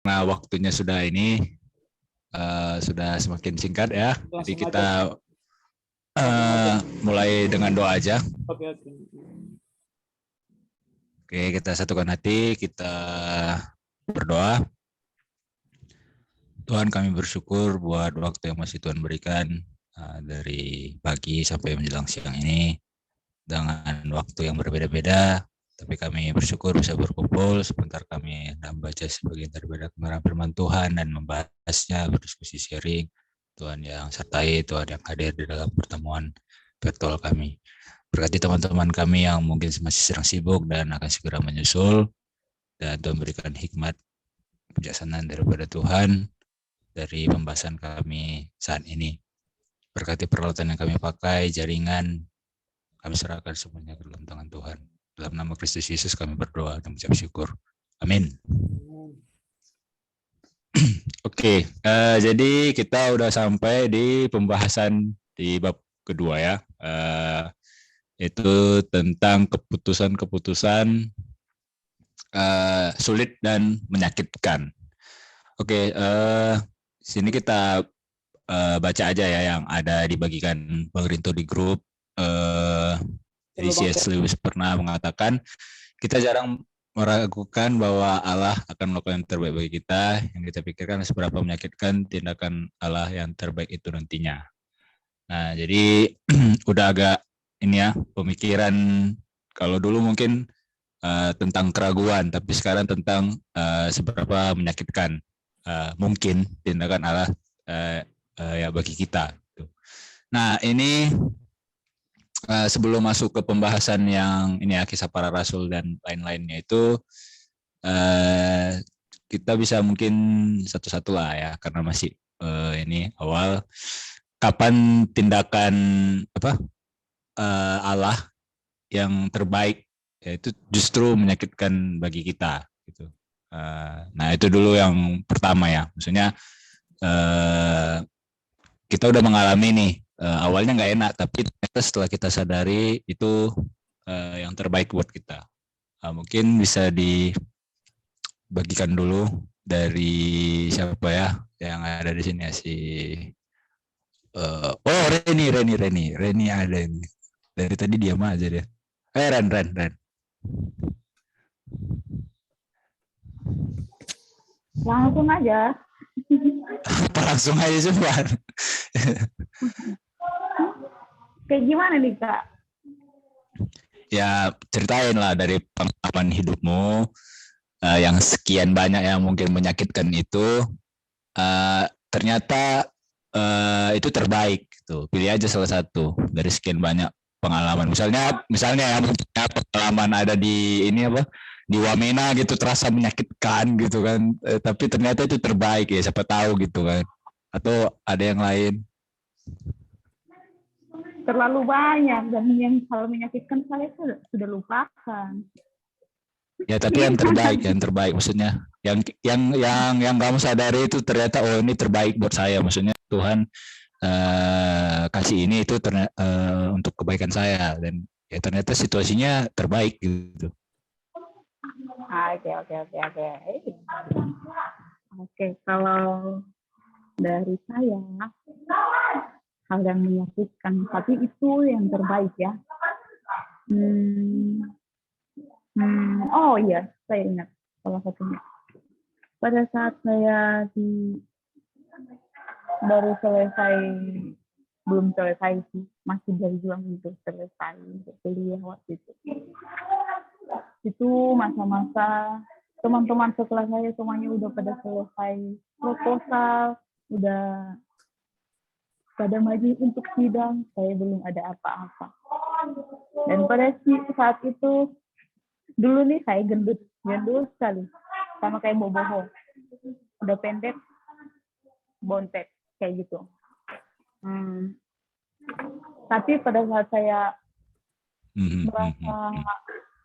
Karena waktunya sudah sudah semakin singkat ya. Jadi kita mulai dengan doa aja. Oke. Oke, kita satukan hati, kita berdoa. Tuhan, kami bersyukur buat waktu yang masih Tuhan berikan dari pagi sampai menjelang siang ini dengan waktu yang berbeda-beda. Tapi kami bersyukur bisa berkumpul sebentar, kami membaca sebagian daripada kebenaran firman Tuhan dan membahasnya, berdiskusi sharing. Tuhan yang sertai, Tuhan yang hadir di dalam pertemuan virtual kami. Berkati teman-teman kami yang mungkin masih sedang sibuk dan akan segera menyusul. Dan Tuhan berikan hikmat, kebijaksanaan daripada Tuhan dari pembahasan kami saat ini. Berkati peralatan yang kami pakai, jaringan, kami serahkan semuanya ke dalam tangan Tuhan. Dalam nama Kristus Yesus kami berdoa dan mengucap syukur. Amin. Oke, jadi kita udah sampai di pembahasan di bab kedua ya. Itu tentang keputusan-keputusan sulit dan menyakitkan. Oke, sini kita baca aja ya yang ada dibagikan Bang Rinto di grup. Jadi C.S. Lewis pernah mengatakan, kita jarang meragukan bahwa Allah akan melakukan yang terbaik bagi kita. Yang kita pikirkan seberapa menyakitkan tindakan Allah yang terbaik itu nantinya. Nah, jadi udah agak ini ya, pemikiran kalau dulu mungkin tentang keraguan, tapi sekarang tentang seberapa menyakitkan mungkin tindakan Allah ya bagi kita. Nah, ini sebelum masuk ke pembahasan yang ini ya, kisah para rasul dan lain-lainnya itu, kita bisa mungkin satu-satu lah ya, karena masih ini awal. Kapan tindakan Allah yang terbaik, yaitu justru menyakitkan bagi kita gitu. Nah, itu dulu yang pertama ya. Maksudnya kita udah mengalami nih, awalnya nggak enak, tapi setelah kita sadari itu yang terbaik buat kita. Mungkin bisa dibagikan dulu dari siapa ya yang ada di sini ya, si Reni ada ini. Dari tadi diam aja dia. Ren. Langsung aja. Langsung aja semua. Kayak gimana nih, Kak? Ya, ceritain lah dari pengalaman hidupmu yang sekian banyak yang mungkin menyakitkan itu, ternyata itu terbaik gitu. Pilih aja salah satu dari sekian banyak pengalaman. Misalnya ya pengalaman ada di ini di Wamena gitu, terasa menyakitkan gitu kan, tapi ternyata itu terbaik ya, siapa tahu gitu kan. Atau ada yang lain? Terlalu banyak, dan yang hal menyakitkan saya sudah lupakan. Ya, tapi yang terbaik maksudnya yang kamu sadari itu ternyata ini terbaik buat saya, maksudnya Tuhan kasih ini itu untuk kebaikan saya, dan ya ternyata situasinya terbaik gitu. Oke, kalau dari saya hal yang menyakitkan, tapi itu yang terbaik ya. Oh iya, saya ingat salah satunya. Pada saat saya belum selesai sih, masih berjuang untuk selesai untuk kuliah waktu itu. Itu masa-masa teman-teman sekelas saya semuanya udah pada selesai proposal, udah pada maju untuk sidang, saya belum ada apa-apa. Dan pada saat itu, dulu nih saya gendut sekali, sama kayak boboho, udah pendek, bontek kayak gitu. Tapi pada saat saya merasa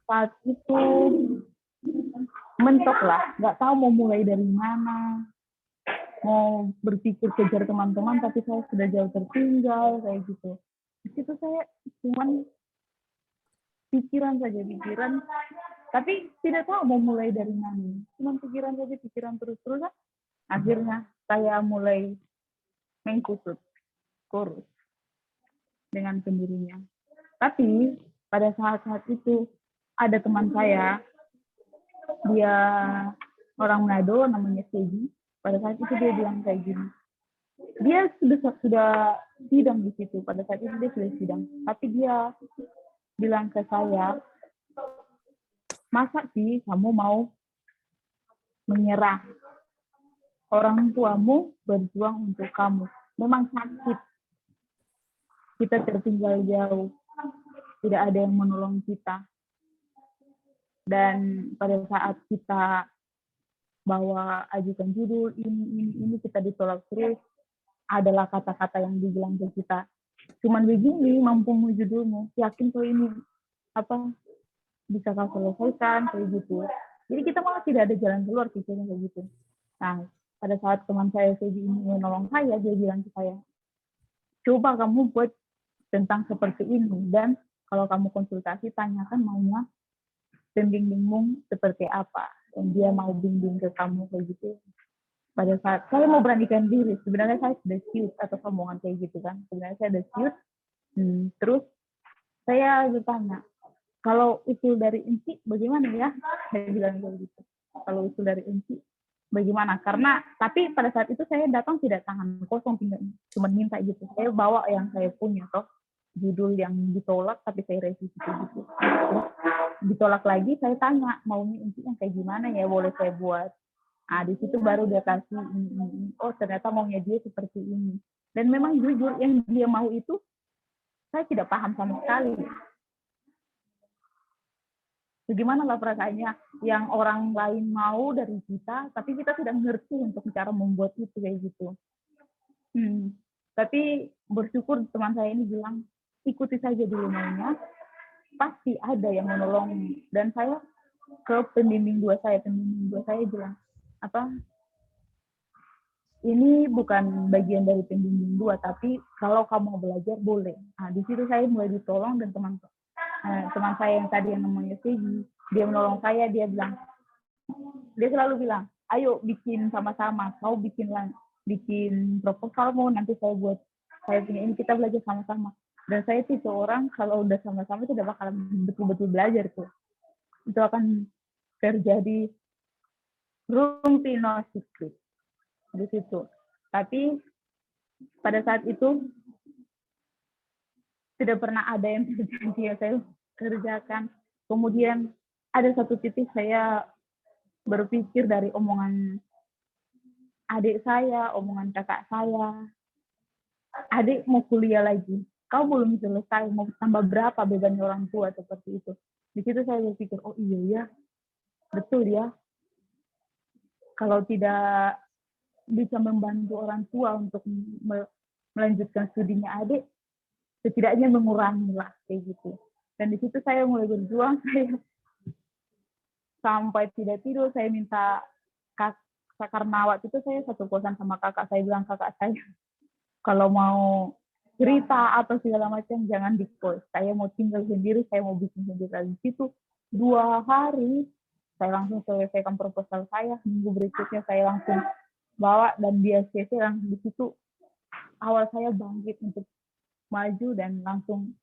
saat itu mentok lah, nggak tahu mau mulai dari mana, mau berpikir kejar teman-teman, tapi saya sudah jauh tertinggal kayak gitu. Di situ saya cuman pikiran, Tapi tidak tahu mau mulai dari mana. Cuma pikiran terus-terusan. Akhirnya saya mulai mengkusut, kurus dengan sendirinya. Tapi pada saat-saat itu ada teman saya, dia orang Manado, namanya Segi. Pada saat itu dia bilang kayak gini. Dia sudah sidang di situ. Pada saat itu dia sudah sidang. Tapi dia bilang ke saya, masa sih kamu mau menyerah? Orang tuamu berjuang untuk kamu. Memang sakit. Kita tertinggal jauh. Tidak ada yang menolong kita. Dan pada saat kita bawa ajukan judul, ini kita ditolak terus. Adalah kata-kata yang dibilang ke kita. Cuman begini mampumu judulmu. Yakin kau ini bisa kau selesaikan kayak gitu. Jadi kita malah tidak ada jalan keluar pikirnya kayak gitu. Nah, pada saat teman saya Segi ini menolong saya, dia bilang ke saya, coba kamu buat tentang seperti ini, dan kalau kamu konsultasi tanyakan maunya pembimbingmu seperti apa, dan dia mau bimbing ke kamu kayak gitu. Pada saat saya mau beranikan diri, sebenarnya saya sudah siut atau omongan kayak gitu kan, sebenarnya saya sudah siut. Terus saya bertanya, kalau usul dari Inci bagaimana ya? Saya bilang kayak gitu. Kalau usul dari Inci bagaimana? Karena tapi pada saat itu saya datang tidak tangan kosong, cuma minta gitu. Saya bawa yang saya punya toh, judul yang ditolak tapi saya revisi gitu. Terus ditolak lagi, saya tanya maunya Inci yang kayak gimana ya, boleh saya buat. Nah, di situ baru dia kasih ini. Oh, ternyata maunya dia seperti ini. Dan memang jujur yang dia mau itu saya tidak paham sama sekali. Bagaimana lah perasaannya yang orang lain mau dari kita, tapi kita tidak mengerti untuk cara membuat itu kayak gitu. Tapi bersyukur teman saya ini bilang, ikuti saja dulu maunya, pasti ada yang menolong. Dan saya ke pembimbing dua saya bilang, ini bukan bagian dari pembimbing dua, tapi kalau kamu mau belajar boleh. Nah, di situ saya mulai ditolong, dan teman saya yang tadi yang namanya Segi, dia menolong saya, dia selalu bilang, ayo bikin sama-sama, kau bikin proposalmu, nanti saya punya ini, kita belajar sama-sama. Dan saya tipe orang kalau udah sama-sama tidak bakal betul-betul belajar tuh. Itu akan terjadi rumpi no secret di situ. Tapi pada saat itu tidak pernah ada yang terjadi yang saya kerjakan. Kemudian ada satu titik saya berpikir dari omongan adik saya, omongan kakak saya, adik mau kuliah lagi, kau belum selesai, mau tambah berapa beban orang tua, seperti itu. Di situ saya berpikir, oh iya ya, betul ya, kalau tidak bisa membantu orang tua untuk melanjutkan studinya adik, setidaknya mengurangi lah kayak gitu. Dan di situ saya mulai berjuang, saya sampai tidak tidur, saya minta karena waktu itu saya satu kosan sama kakak, saya bilang kakak saya, kalau mau cerita atau segala macam jangan di kos, saya mau tinggal sendiri, saya mau bikin sendiri. Di situ 2 hari saya langsung selesaikan proposal saya, minggu berikutnya saya langsung bawa dan dia CC langsung. Di situ awal saya bangkit untuk maju, dan langsung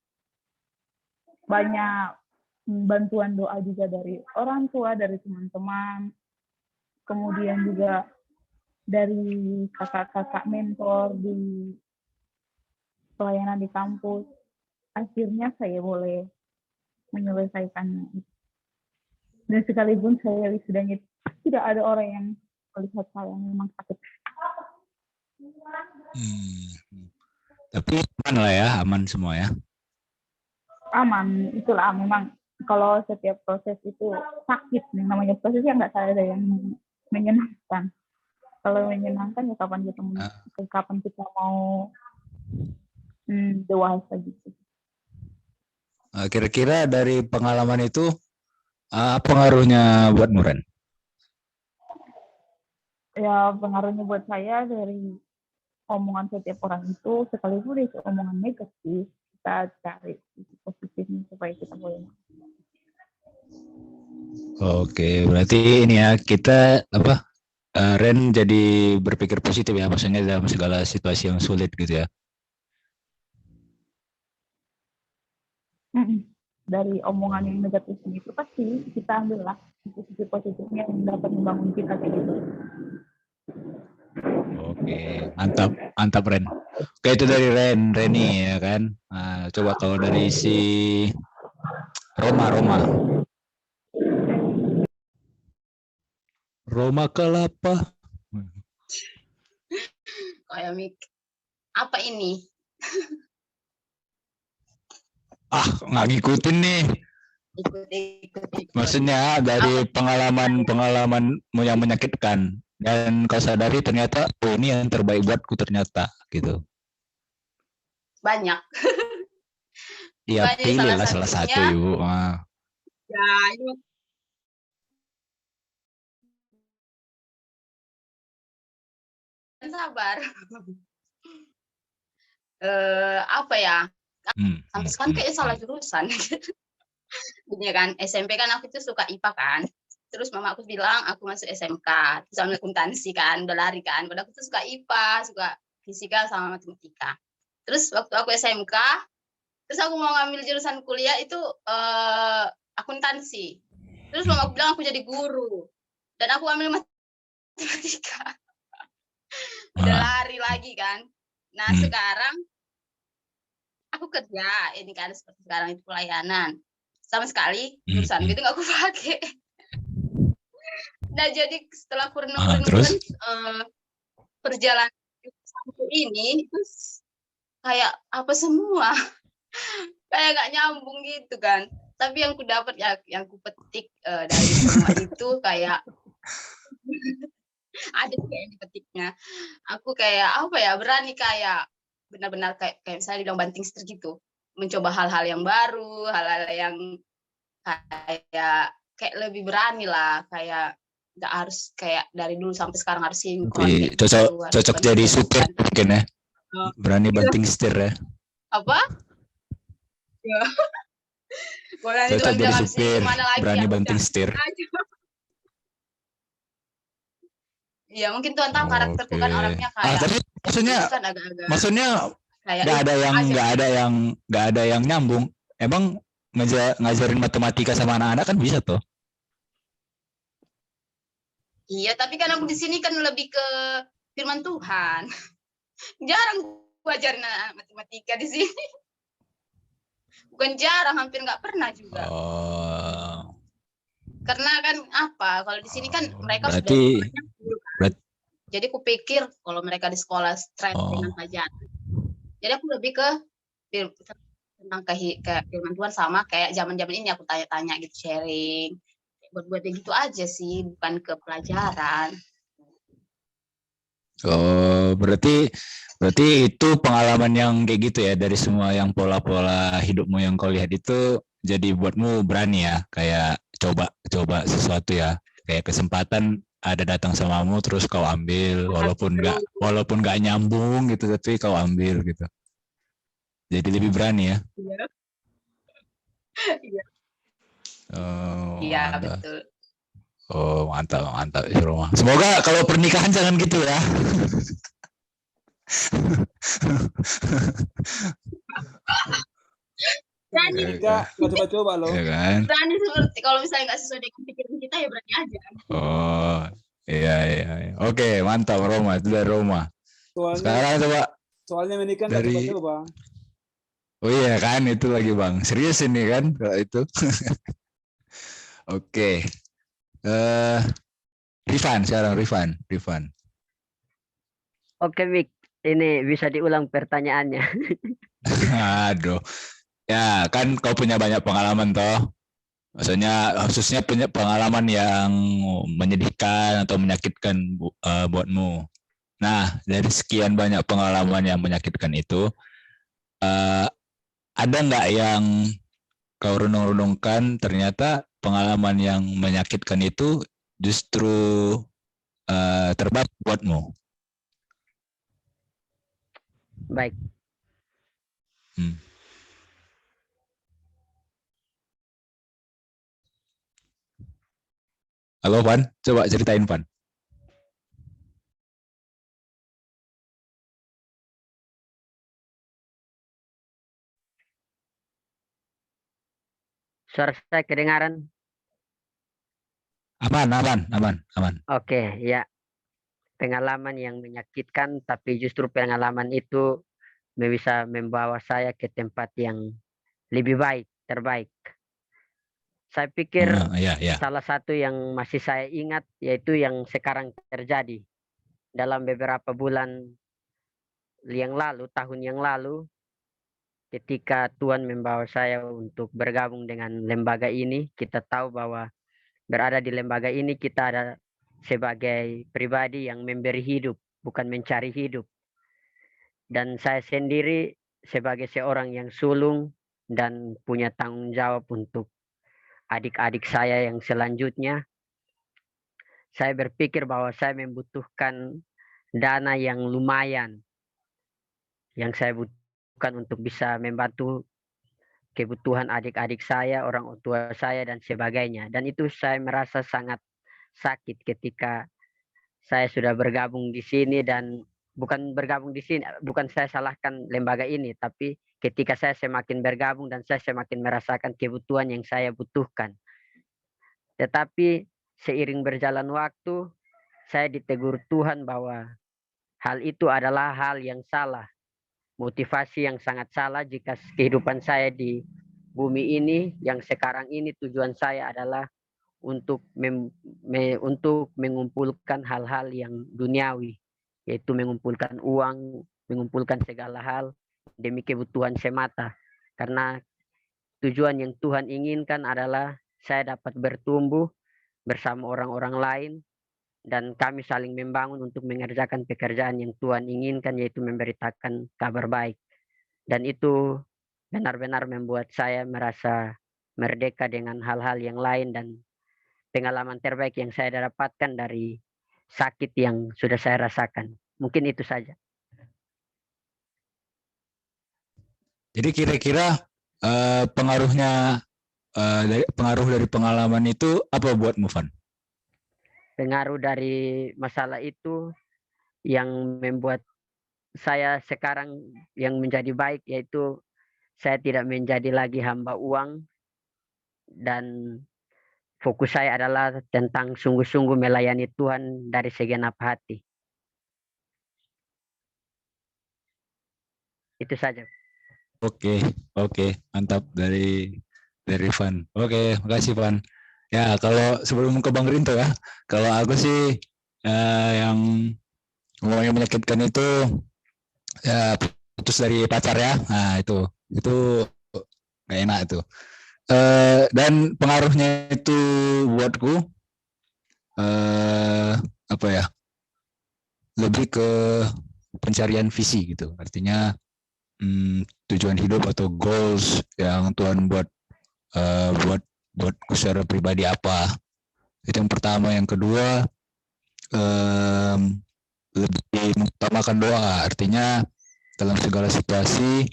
banyak bantuan doa juga dari orang tua, dari teman-teman, kemudian juga dari kakak-kakak mentor di pelayanan di kampus. Akhirnya saya boleh menyelesaikannya. Dan sekalipun saya wisudanya tidak ada orang yang melihat saya memang sakit. Tapi aman lah ya, aman semua ya. Aman, itulah memang kalau setiap proses itu sakit, namanya proses yang nggak ada yang menyenangkan. Kalau menyenangkan ya kapan kita mau dewasa gitu. Kira-kira dari pengalaman itu apa pengaruhnya buat Nuren? Ya pengaruhnya buat saya dari omongan setiap orang itu, sekalipun itu omongan negatif, kita cari sisi positifnya supaya kita boleh. Oke, berarti ini ya kita apa? Ren jadi berpikir positif ya, maksudnya dalam segala situasi yang sulit gitu ya. Dari omongan yang negatif itu pasti kita ambil lah sisi positifnya yang dapat membangun kita kayak gitu. Oke, mantap, mantap Ren. Oke, itu dari Reni ya kan. Nah, coba kalau dari si Roma kelapa. Kayak apa ini? Nggak ngikutin nih. Ikut. Maksudnya dari pengalamanmu yang menyakitkan dan kau sadari ternyata ini yang terbaik buatku ternyata gitu. Banyak. Iya, pilihlah salah satu Ibu. Ya, itu sabar. Apa ya? Sampai sekarang kayaknya salah jurusan. Gini kan, SMP kan aku tuh suka IPA kan. Terus mama aku bilang aku masuk SMK, terus ambil akuntansi kan, udah lari kan. Padahal aku tuh suka IPA, suka fisika sama matematika. Terus waktu aku SMK, terus aku mau ngambil jurusan kuliah itu akuntansi. Terus mama aku bilang aku jadi guru. Dan aku ambil matematika. Udah lari lagi kan. Nah, sekarang aku kerja, ini kan seperti sekarang itu pelayanan. Sama sekali jurusan gitu nggak aku pakai. Nah, jadi setelah aku renung perjalanan ini terus kayak apa semua kayak nggak nyambung gitu kan. Tapi yang ku dapat ya, yang ku petik dari semua itu kayak ada kayak dipetiknya. Aku kayak apa ya, berani kayak benar-benar kayak misalnya dibilang banting setir gitu, mencoba hal-hal yang baru, hal-hal yang kayak lebih berani lah, kayak nggak harus kayak dari dulu sampai sekarang harus sinkron kayak cocok gitu, jadi supir mungkin ya, berani banting setir ya. Apa ya. Cocok jadi supir, berani banting setir. Iya, mungkin Tuhan tahu karakterku kan orangnya kayak. Tapi maksudnya nggak ada yang nyambung. Emang ngajarin matematika sama anak-anak kan bisa tuh. Iya, tapi kan aku di sini kan lebih ke firman Tuhan. Jarang ajarin matematika di sini. Bukan jarang, hampir nggak pernah juga. Karena kan apa? Kalau di sini kan mereka sudah banyak. Jadi aku pikir kalau mereka di sekolah stres dengan pelajaran. Jadi aku lebih ke tentang kayak firman Tuhan, sama kayak zaman-zaman ini aku tanya-tanya gitu, sharing. Buat begitu aja sih, bukan ke pelajaran. Berarti itu pengalaman yang kayak gitu ya, dari semua yang pola-pola hidupmu yang kau lihat itu jadi buatmu berani ya, kayak coba sesuatu ya, kayak kesempatan ada datang samamu terus kau ambil walaupun nggak nyambung gitu, tapi kau ambil gitu. Jadi lebih berani ya. Iya. Iya, betul. Mantap Roma. Semoga kalau pernikahan jangan gitu ya. Berani nggak coba-coba loh. Ya kan? Berani seperti kalau misalnya nggak sesuai dengan pikiran kita ya berani aja. Iya. Oke, mantap Roma, itu dari Roma. Sekarang coba. Soalnya menikah nggak coba-coba. Oh iya kan, itu lagi Bang. Serius ini kan kalau itu. Oke. Rifan sekarang, Rifan. Oke, Mik. Ini bisa diulang pertanyaannya. Aduh. Ya, kan kau punya banyak pengalaman toh. Maksudnya khususnya punya pengalaman yang menyedihkan atau menyakitkan buatmu. Nah, dari sekian banyak pengalaman yang menyakitkan itu, ada nggak yang kau renung-renungkan ternyata pengalaman yang menyakitkan itu justru terbaik buatmu? Baik. Halo Van, coba ceritain Van. Suara saya kedengaran? Aman. Oke, ya. Pengalaman yang menyakitkan, tapi justru pengalaman itu bisa membawa saya ke tempat yang lebih baik, terbaik. Saya pikir Ya. salah satu yang masih saya ingat yaitu yang sekarang terjadi dalam beberapa bulan yang lalu, tahun yang lalu, ketika Tuhan membawa saya untuk bergabung dengan lembaga ini. Kita tahu bahwa berada di lembaga ini kita ada sebagai pribadi yang memberi hidup, bukan mencari hidup. Dan saya sendiri sebagai seorang yang sulung dan punya tanggung jawab untuk adik-adik saya yang selanjutnya, saya berpikir bahwa saya membutuhkan dana yang lumayan yang saya butuhkan untuk bisa membantu kebutuhan adik-adik saya, orang tua saya, dan sebagainya. Dan itu saya merasa sangat sakit ketika saya sudah bergabung di sini, dan bukan bergabung di sini, bukan saya salahkan lembaga ini, tapi ketika saya semakin bergabung dan saya semakin merasakan kebutuhan yang saya butuhkan. Tetapi seiring berjalan waktu, saya ditegur Tuhan bahwa hal itu adalah hal yang salah, motivasi yang sangat salah jika kehidupan saya di bumi ini yang sekarang ini tujuan saya adalah untuk untuk mengumpulkan hal-hal yang duniawi, yaitu mengumpulkan uang, mengumpulkan segala hal demi kebutuhan semata. Karena tujuan yang Tuhan inginkan adalah saya dapat bertumbuh bersama orang-orang lain dan kami saling membangun untuk mengerjakan pekerjaan yang Tuhan inginkan, yaitu memberitakan kabar baik. Dan itu benar-benar membuat saya merasa merdeka dengan hal-hal yang lain, dan pengalaman terbaik yang saya dapatkan dari sakit yang sudah saya rasakan. Mungkin itu saja. Jadi kira-kira pengaruh dari pengalaman itu apa buat Van? Pengaruh dari masalah itu yang membuat saya sekarang yang menjadi baik, yaitu saya tidak menjadi lagi hamba uang, dan fokus saya adalah tentang sungguh-sungguh melayani Tuhan dari segenap hati. Itu saja. Oke, mantap dari Van. Oke, makasih Van. Ya, kalau sebelum ke Bang Rinto ya, kalau aku sih yang ngomongnya menyakitkan itu ya putus dari pacar ya. Nah, itu gak enak itu. Dan pengaruhnya itu buatku apa ya? Lebih ke pencarian visi gitu. Artinya tujuan hidup atau goals yang Tuhan buat secara pribadi apa. Itu yang pertama. Yang kedua, lebih mengutamakan doa. Artinya dalam segala situasi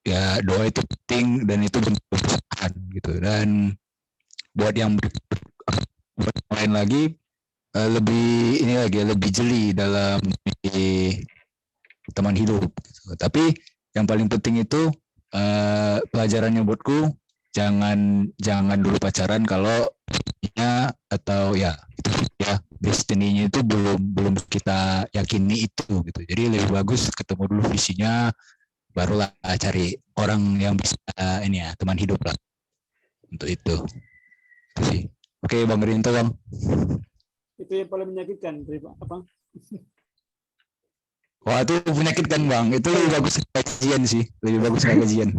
ya doa itu penting dan itu bentuk kebersamaan gitu. Dan buat yang buat yang lain lagi lebih jeli dalam teman hidup gitu. Tapi yang paling penting itu pelajarannya buatku jangan dulu pacaran kalau atau ya itu ya destiny-nya itu belum kita yakini itu gitu. Jadi lebih bagus ketemu dulu visinya, barulah cari orang yang bisa ini ya teman hidup lah untuk itu sih. Oke, Bang Rinto, Bang. Itu yang paling menyakitkan apa? Wah, itu menyakitkan Bang. Itu lebih bagus kajian sih, lebih bagus kajian.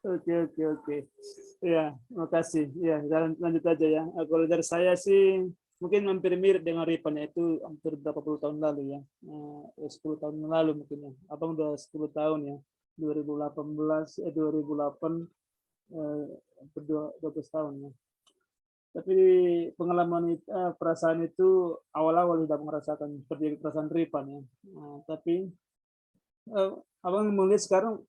Oke. Ya, makasih. Ya, lanjut aja ya. Kalau dari saya sih mungkin hampir mirip dengan Ripan, itu hampir berapa puluh tahun lalu ya. 10 tahun lalu mungkin ya. Abang udah 10 tahun ya. 2008 12 tahun ya. Tapi pengalaman itu, perasaan itu awal-awal tidak merasakan seperti perasaan Ripan ya. Tapi abang melihat sekarang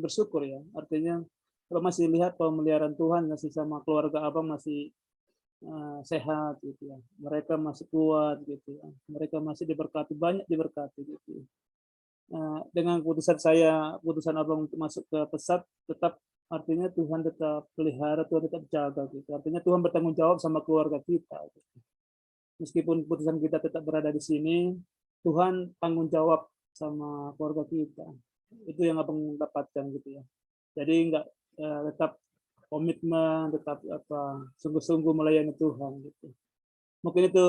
bersyukur ya. Artinya kalau masih lihat pemeliharaan Tuhan masih sama keluarga abang masih sehat gitu ya, mereka masih kuat gitu ya, mereka masih diberkati, banyak diberkati gitu ya. Dengan keputusan abang untuk masuk ke pesat, tetap artinya Tuhan tetap pelihara, Tuhan tetap jaga gitu. Artinya Tuhan bertanggung jawab sama keluarga kita. Gitu. Meskipun keputusan kita tetap berada di sini, Tuhan tanggung jawab sama keluarga kita. Itu yang abang dapatkan gitu ya. Jadi enggak tetap komitmen, tetap sungguh-sungguh melayani Tuhan gitu. Mungkin itu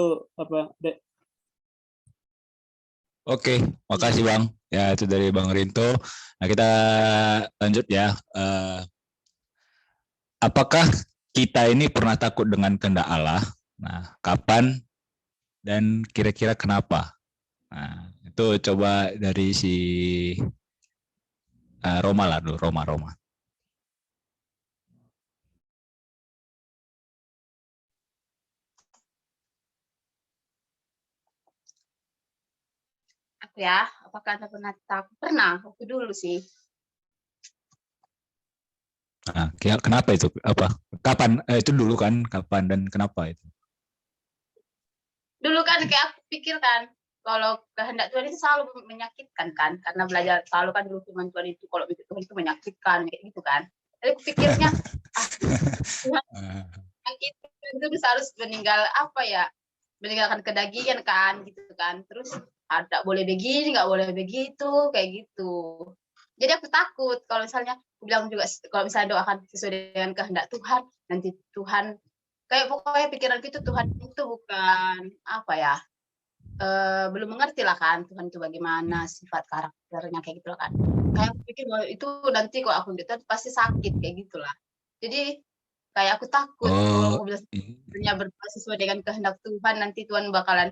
Dek. Oke, makasih Bang. Ya itu dari Bang Rinto. Nah kita lanjut ya. Apakah kita ini pernah takut dengan kehendak Allah? Nah, kapan dan kira-kira kenapa? Nah, itu coba dari si Roma lah dulu, Roma. Aku ya, apakah Anda pernah takut? Pernah, waktu dulu sih. Nah, kenapa itu? Apa? Kapan? Itu dulu kan? Kapan dan kenapa itu? Dulu kan kayak aku pikirkan, kalau kehendak Tuhan itu selalu menyakitkan kan, karena belajar selalu kan dulu firman Tuhan itu kalau Tuhan itu menyakitkan kayak gitu kan. Jadi aku pikirnya, Tuhan menyakitkan itu bisa harus meninggal meninggalkan kedagingan kan gitu kan. Terus ada boleh begini, nggak boleh begitu, kayak gitu. Jadi aku takut kalau misalnya aku bilang juga kalau misalnya doakan sesuai dengan kehendak Tuhan, nanti Tuhan kayak pokoknya pikiran itu Tuhan itu bukan belum mengerti lah kan Tuhan itu bagaimana sifat karakternya kayak gitu lah kan. Kayak aku pikir bahwa itu nanti kalau aku gitu pasti sakit kayak gitulah. Jadi kayak aku takut kalau aku bilang berdoa sesuai dengan kehendak Tuhan nanti Tuhan bakalan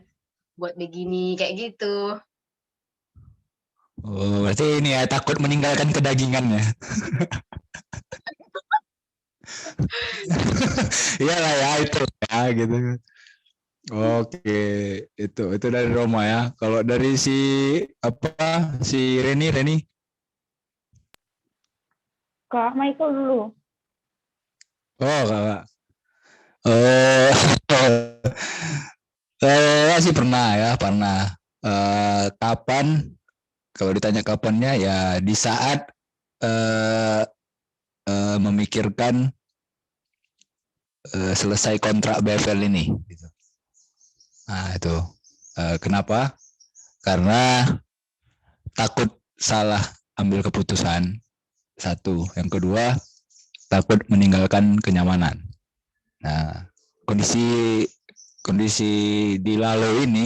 buat begini kayak gitu. Oh, berarti ini ya takut meninggalkan kedagingannya. Iyalah ya itu ya gitu. Oke, itu dari Roma ya. Kalau dari si Reni? Kak Michael dulu. Oh, Kakak. Saya sih pernah. Kapan? Kalau ditanya kapannya ya di saat memikirkan selesai kontrak BFL ini. Gitu. Nah itu kenapa? Karena takut salah ambil keputusan satu. Yang kedua takut meninggalkan kenyamanan. Nah kondisi di Lalu ini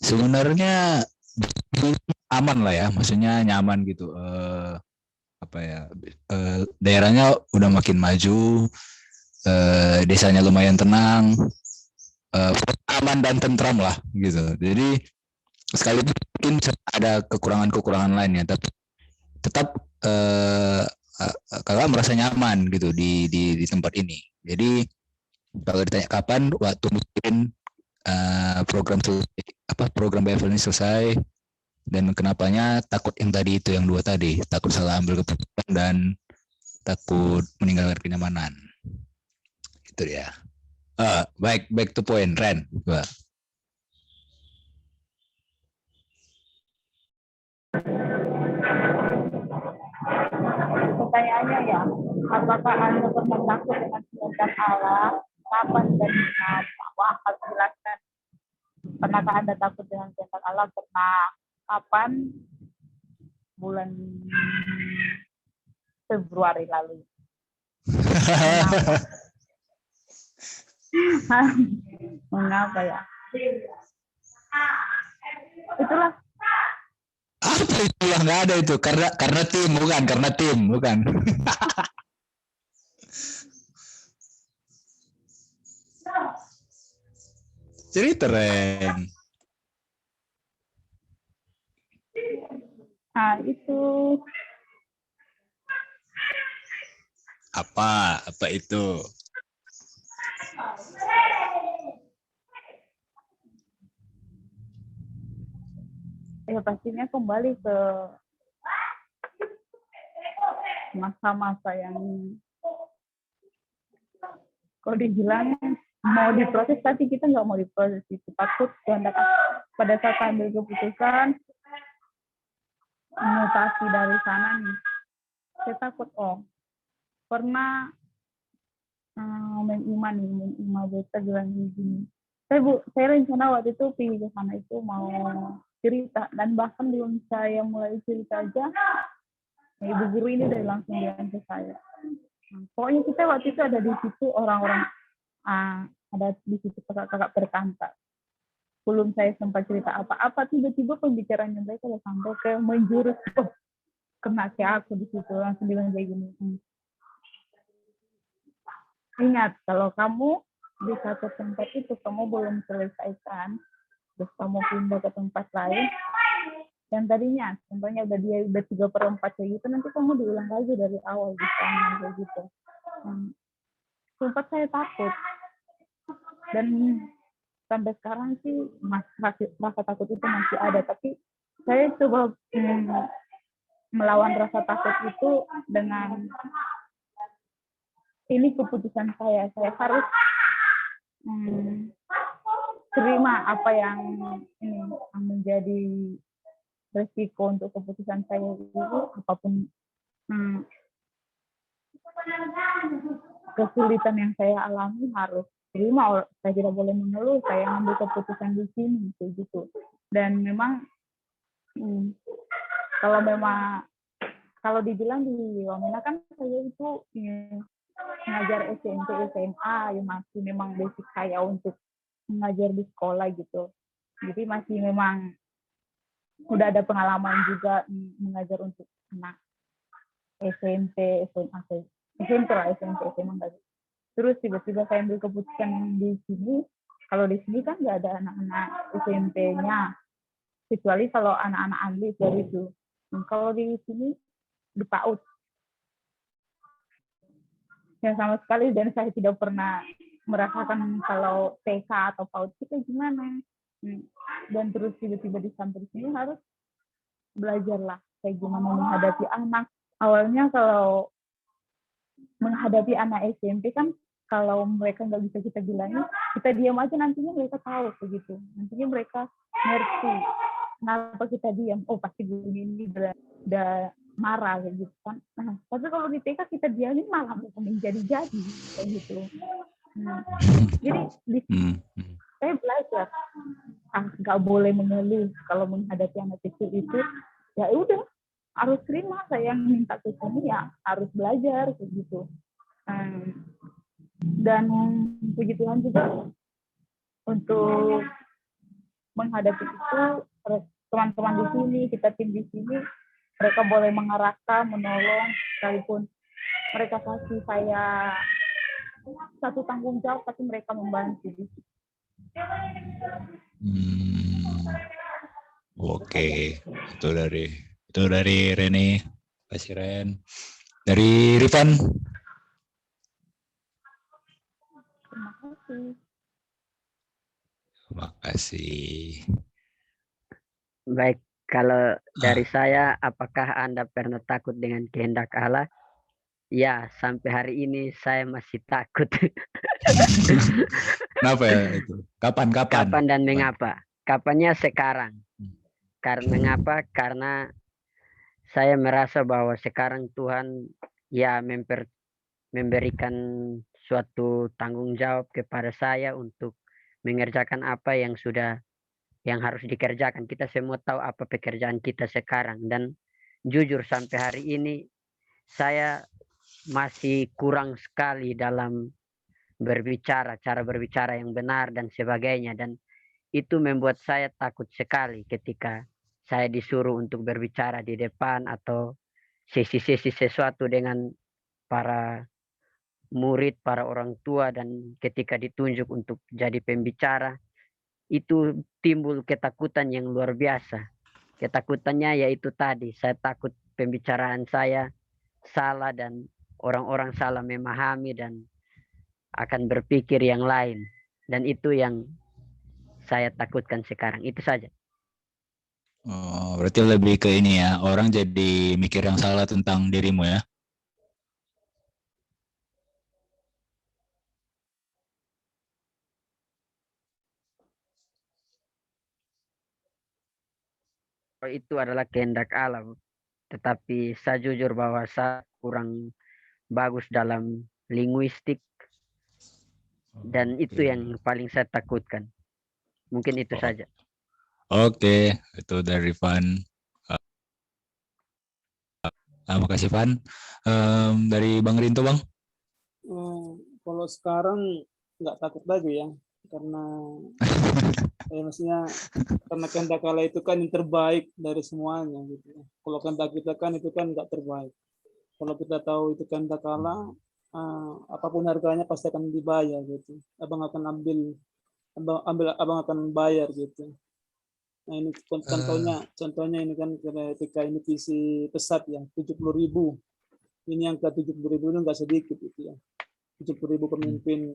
sebenarnya aman lah ya, maksudnya nyaman gitu. Daerahnya udah makin maju, desanya lumayan tenang, aman dan tentram lah gitu. Jadi sekalipun mungkin ada kekurangan lainnya, tapi tetap kakak merasa nyaman gitu di tempat ini. Jadi kalau ditanya kapan, waktu mungkin program BFL ini selesai, dan kenapanya takut yang tadi itu, yang dua tadi, takut salah ambil keputusan dan takut meninggalkan kenyamanan. Itu ya. Back to point, Ren. Pertanyaannya ya, apakah Anda pernah takut dengan kehendak Allah? Kapan dan kenapa? Aku akan jelaskan. Pernahkah Anda takut dengan kehendak Allah? Pernah. Kapan? Bulan Februari lalu. Mengapa ya? Itulah. Apa itu yang nggak ada itu? Karena tim bukan. Cerita Ren. Nah itu. Apa itu? Ya pastinya kembali ke masa-masa yang kalau dibilang mau diproses, tapi kita nggak mau diproses. Itu takut pada saat ambil keputusan mutasi dari sana nih, saya takut pernah menimah beta bilang gini, saya rencana waktu itu pergi ke sana itu mau cerita, dan bahkan belum saya mulai cerita aja ibu guru ini udah langsung bilang ke saya, pokoknya kita waktu itu ada di situ orang-orang ada di situ kakak-kakak berkantor. Belum saya sempat cerita apa-apa, tiba-tiba pembicaraan mereka udah sampai ke menjurus, kena ke aku di situ, langsung bilang kayak gini, ingat kalau kamu di satu tempat itu kamu belum selesaikan, terus kamu pindah ke tempat lain, yang tadinya contohnya udah 3/4 kayak gitu, nanti kamu diulang lagi dari awal di sana kayak gitu. Sempat saya takut, dan sampai sekarang sih rasa takut itu masih ada, tapi saya coba melawan rasa takut itu dengan ini keputusan saya harus terima apa yang menjadi resiko untuk keputusan saya itu, apapun kesulitan yang saya alami harus terima, saya tidak boleh mengeluh, saya ambil keputusan di sini kayak gitu. Dan memang kalau dibilang di Wamena kan saya itu mengajar SMP SMA yang masih memang basic saya untuk mengajar di sekolah gitu, jadi masih memang udah ada pengalaman juga mengajar untuk anak SMP SMA terus tiba-tiba saya ambil keputusan di sini. Kalau di sini kan nggak ada anak-anak SMP-nya, kecuali kalau anak-anak Andis dari itu. Kalau di sini di PAUD yang sama sekali, dan saya tidak pernah merasakan kalau TK atau PAUD kita gimana. Dan terus tiba-tiba disampai sini harus belajarlah kayak gimana menghadapi anak. Awalnya kalau menghadapi anak SMP kan, kalau mereka nggak bisa kita bilangin, kita diam aja, nantinya mereka tahu begitu. Nantinya mereka ngerti kenapa kita diam. Oh, pasti guru ini udah marah kayak gitu kan. Nah, tapi kalau di TK kita diamin malah menjadi-jadi kayak gitu. Jadi di saya belajar nggak boleh mengeluh kalau menghadapi anak kecil itu. Ya udah, harus terima, saya yang minta ke sini ya harus belajar kayak gitu. Dan puji Tuhan juga untuk menghadapi itu, teman-teman di sini, kita tim di sini, mereka boleh mengarahkan, menolong, sekalipun mereka kasih saya satu tanggung jawab, tapi mereka membantu. Oke, itu dari Rene, kasih Ren. Dari Rifan. Terima kasih. Baik, kalau dari saya, apakah Anda pernah takut dengan kehendak Allah? Ya, sampai hari ini saya masih takut. Kenapa ya itu? Kapan dan mengapa? Kapannya sekarang. Karena mengapa? Karena saya merasa bahwa sekarang Tuhan ya memberikan suatu tanggung jawab kepada saya untuk mengerjakan apa yang harus dikerjakan. Kita semua tahu apa pekerjaan kita sekarang, dan jujur sampai hari ini saya masih kurang sekali dalam berbicara, cara berbicara yang benar dan sebagainya, dan itu membuat saya takut sekali ketika saya disuruh untuk berbicara di depan atau sesi-sesi sesuatu dengan para murid, para orang tua, dan ketika ditunjuk untuk jadi pembicara, itu timbul ketakutan yang luar biasa. Ketakutannya yaitu tadi, saya takut pembicaraan saya salah dan orang-orang salah memahami dan akan berpikir yang lain. Dan itu yang saya takutkan sekarang, itu saja. Oh, berarti lebih ke ini ya, orang jadi mikir yang salah tentang dirimu ya? itu adalah kehendak Allah. Tetapi saya jujur bahwa saya kurang bagus dalam linguistik dan itu yang paling saya takutkan. Mungkin itu saja. Oke, itu dari Van. Makasih Van. Dari Bang Rinto, Bang. Kalau sekarang nggak takut lagi ya, karena maksudnya karena kehendak Allah itu kan yang terbaik dari semuanya gitu ya. Kalau kehendak kita kan itu kan nggak terbaik. Kalau kita tahu itu kehendak Allah, apapun harganya pasti akan dibayar gitu. Abang akan bayar gitu. Nah ini contohnya ini kan ketika ini visi pesat ya 70.000. Ini yang ke 70.000 itu nggak sedikit gitu ya. 70.000 pemimpin,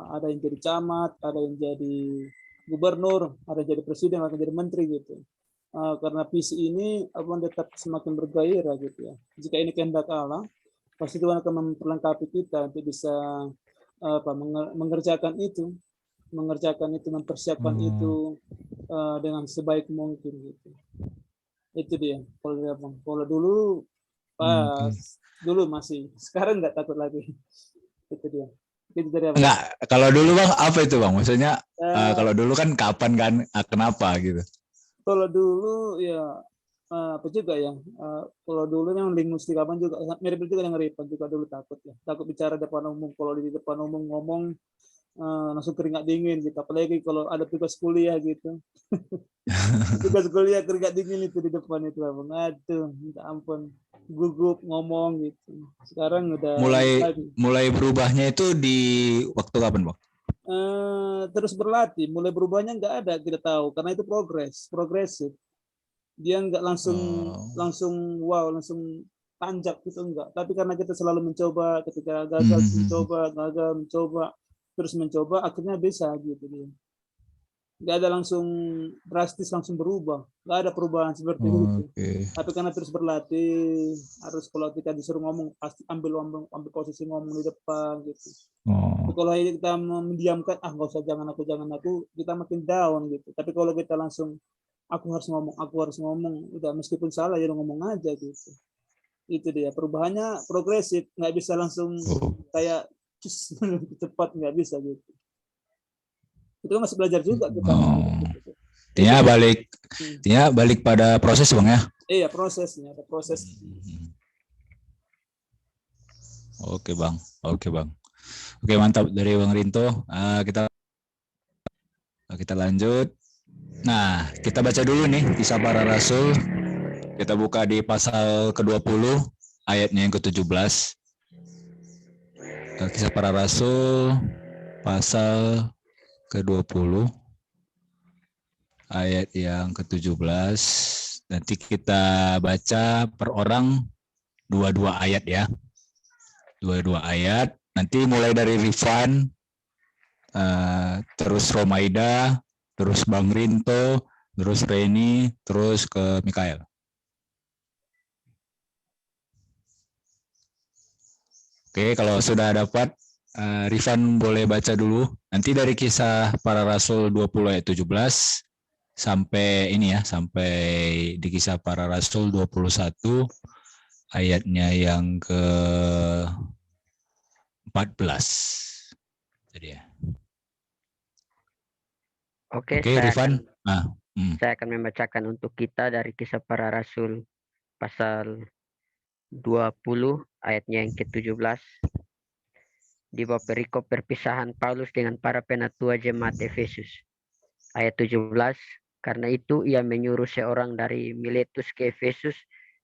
ada yang jadi camat, ada yang jadi gubernur, ada yang jadi presiden, ada yang jadi menteri gitu. Karena visi ini abang tetap semakin bergairah gitu ya. Jika ini kehendak Allah, pasti Tuhan akan memperlengkapi kita untuk bisa mengerjakan itu, mempersiapkan itu dengan sebaik mungkin gitu. Itu dia kalau dia bang. Kalau dulu dulu masih, sekarang nggak takut lagi. Itu dia. Itu dari abang. Enggak, kalau dulu Bang apa itu Bang? Maksudnya kalau dulu kan kapan kan, kenapa gitu? Kalau dulu ya apa juga ya, kalau dulu yang linguistik abang juga mirip juga dengan Ripan juga dulu takut ya, takut bicara depan umum. Kalau di depan umum ngomong langsung keringat dingin gitu, apalagi kalau ada tugas kuliah gitu. Tugas kuliah keringat dingin itu di depan itu abang, aduh minta ampun, gugup ngomong gitu. Sekarang udah mulai berubahnya itu di waktu kapan Bang? Terus berlatih, mulai berubahnya nggak ada kita tahu karena itu progresif. Dia nggak langsung tanjak gitu enggak, tapi karena kita selalu mencoba, ketika gagal mencoba terus mencoba, akhirnya bisa gitu dia. Nggak ada langsung drastis langsung berubah, nggak ada perubahan seperti itu. Tapi karena terus berlatih, harus kalau kita disuruh ngomong pasti ambil posisi ngomong di depan gitu. Kalau kita mendiamkan, nggak usah, jangan aku, kita makin down gitu. Tapi kalau kita langsung aku harus ngomong, udah meskipun salah ya ngomong aja gitu. Itu dia, perubahannya progresif, nggak bisa langsung kayak cepat, nggak bisa gitu. Itu masih belajar juga kita. Artinya balik pada proses Bang ya? Iya, prosesnya, ada proses. Oke Bang. Oke, mantap dari Bang Rinto. Kita lanjut. Nah, kita baca dulu nih Kisah Para Rasul. Kita buka di pasal ke-20, ayatnya yang ke-17. Kisah Para Rasul, pasal ke-20, ayat yang ke-17. Nanti kita baca per orang 22 ayat ya. 22 ayat. Nanti mulai dari Rifan, terus Romaida, terus Bang Rinto, terus Reni, terus ke Mikael. Oke, kalau sudah dapat, Rifan boleh baca dulu. Nanti dari Kisah Para Rasul 20 ayat 17 sampai ini ya, sampai di Kisah Para Rasul 21 ayatnya yang ke-14. Jadi ya. Oke, Rifan. Saya akan membacakan untuk kita dari Kisah Para Rasul pasal 20 ayatnya yang ke-17. Di bawah perikop perpisahan Paulus dengan para penatua jemaat Efesus. Ayat 17, karena itu ia menyuruh seorang dari Miletus ke Efesus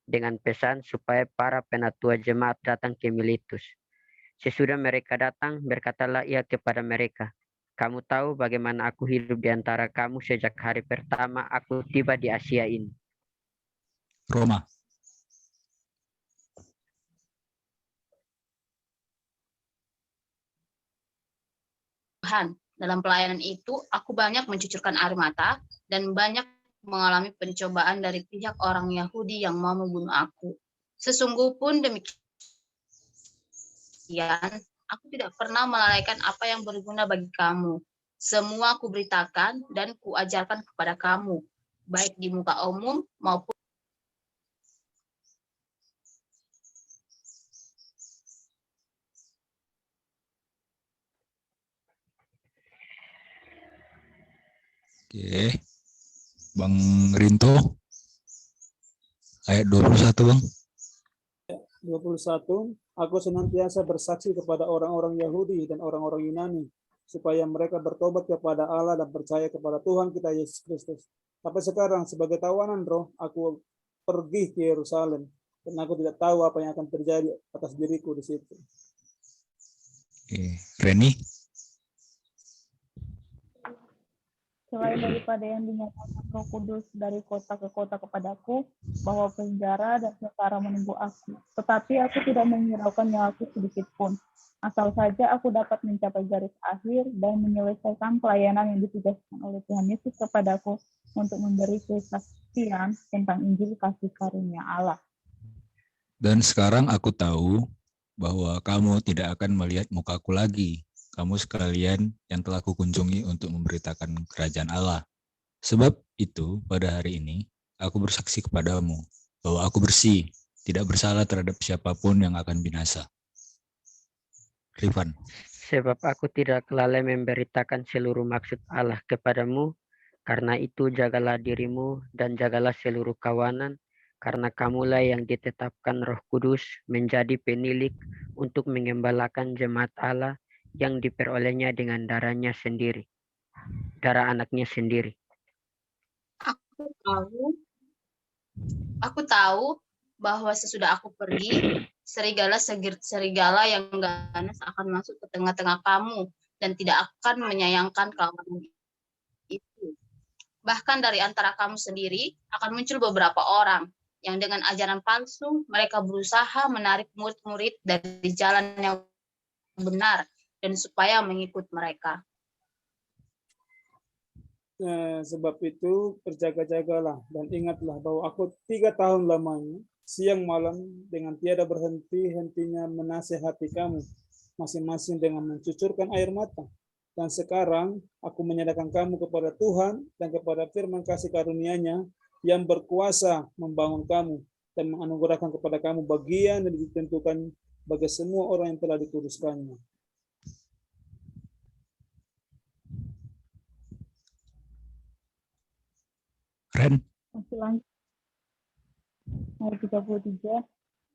dengan pesan supaya para penatua jemaat datang ke Miletus. Sesudah mereka datang, berkatalah ia kepada mereka, kamu tahu bagaimana aku hidup di antara kamu sejak hari pertama aku tiba di Asia ini. Roma. Tuhan, dalam pelayanan itu aku banyak mencucurkan air mata dan banyak mengalami pencobaan dari pihak orang Yahudi yang mau membunuh aku. Sesungguh pun demikian, aku tidak pernah melalaikan apa yang berguna bagi kamu. Semua kuberitakan dan kuajarkan kepada kamu. baik di muka umum maupun Oke, Bang Rinto, ayat 21 Bang. 21, aku senantiasa bersaksi kepada orang-orang Yahudi dan orang-orang Yunani, supaya mereka bertobat kepada Allah dan percaya kepada Tuhan kita Yesus Kristus. Tapi sekarang sebagai tawanan roh, aku pergi ke Yerusalem, dan aku tidak tahu apa yang akan terjadi atas diriku di situ. Oke, Reni. Selain daripada yang dinyatakan Roh Kudus dari kota ke kota kepadaku, bahwa penjara dan sengsara menunggu aku. Tetapi aku tidak menghiraukan nyawaku sedikit pun. Asal saja aku dapat mencapai garis akhir dan menyelesaikan pelayanan yang ditugaskan oleh Tuhan Yesus kepadaku untuk memberi kesaksian tentang Injil kasih karunia Allah. Dan sekarang aku tahu bahwa kamu tidak akan melihat mukaku lagi. Kamu sekalian yang telah kukunjungi untuk memberitakan kerajaan Allah. Sebab itu, pada hari ini, aku bersaksi kepadamu bahwa aku bersih, tidak bersalah terhadap siapapun yang akan binasa. Rifan. Sebab aku tidak lalai memberitakan seluruh maksud Allah kepadamu, karena itu jagalah dirimu dan jagalah seluruh kawanan, karena kamulah yang ditetapkan Roh Kudus menjadi penilik untuk mengembalakan jemaat Allah yang diperolehnya dengan darahnya sendiri, darah anaknya sendiri. Aku tahu bahwa sesudah aku pergi, serigala yang ganas akan masuk ke tengah-tengah kamu dan tidak akan menyayangkan kamu itu. Bahkan dari antara kamu sendiri akan muncul beberapa orang yang dengan ajaran palsu mereka berusaha menarik murid-murid dari jalan yang benar dan supaya mengikut mereka. Sebab itu berjaga-jagalah dan ingatlah bahwa aku 3 tahun lamanya siang malam dengan tiada berhenti-hentinya menasehati kamu masing-masing dengan mencucurkan air mata. Dan sekarang aku menyerahkan kamu kepada Tuhan dan kepada firman kasih karunia-Nya yang berkuasa membangun kamu dan menganugerahkan kepada kamu bagian yang ditentukan bagi semua orang yang telah dikuduskannya. Ren. Masih lanjut. Ayat 33.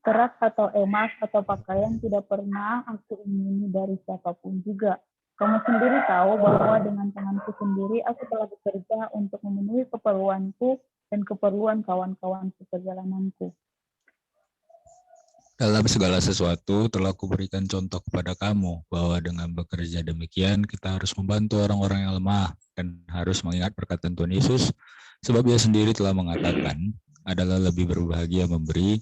Perak atau emas atau pakaian tidak pernah aku ingini dari siapapun juga. Kamu sendiri tahu bahwa dengan tanganku sendiri aku telah bekerja untuk memenuhi keperluanku dan keperluan kawan-kawan seperjalananku. Dalam segala sesuatu telah kuberikan contoh kepada kamu bahwa dengan bekerja demikian kita harus membantu orang-orang yang lemah dan harus mengingat perkataan Tuhan Yesus, sebab Dia sendiri telah mengatakan adalah lebih berbahagia memberi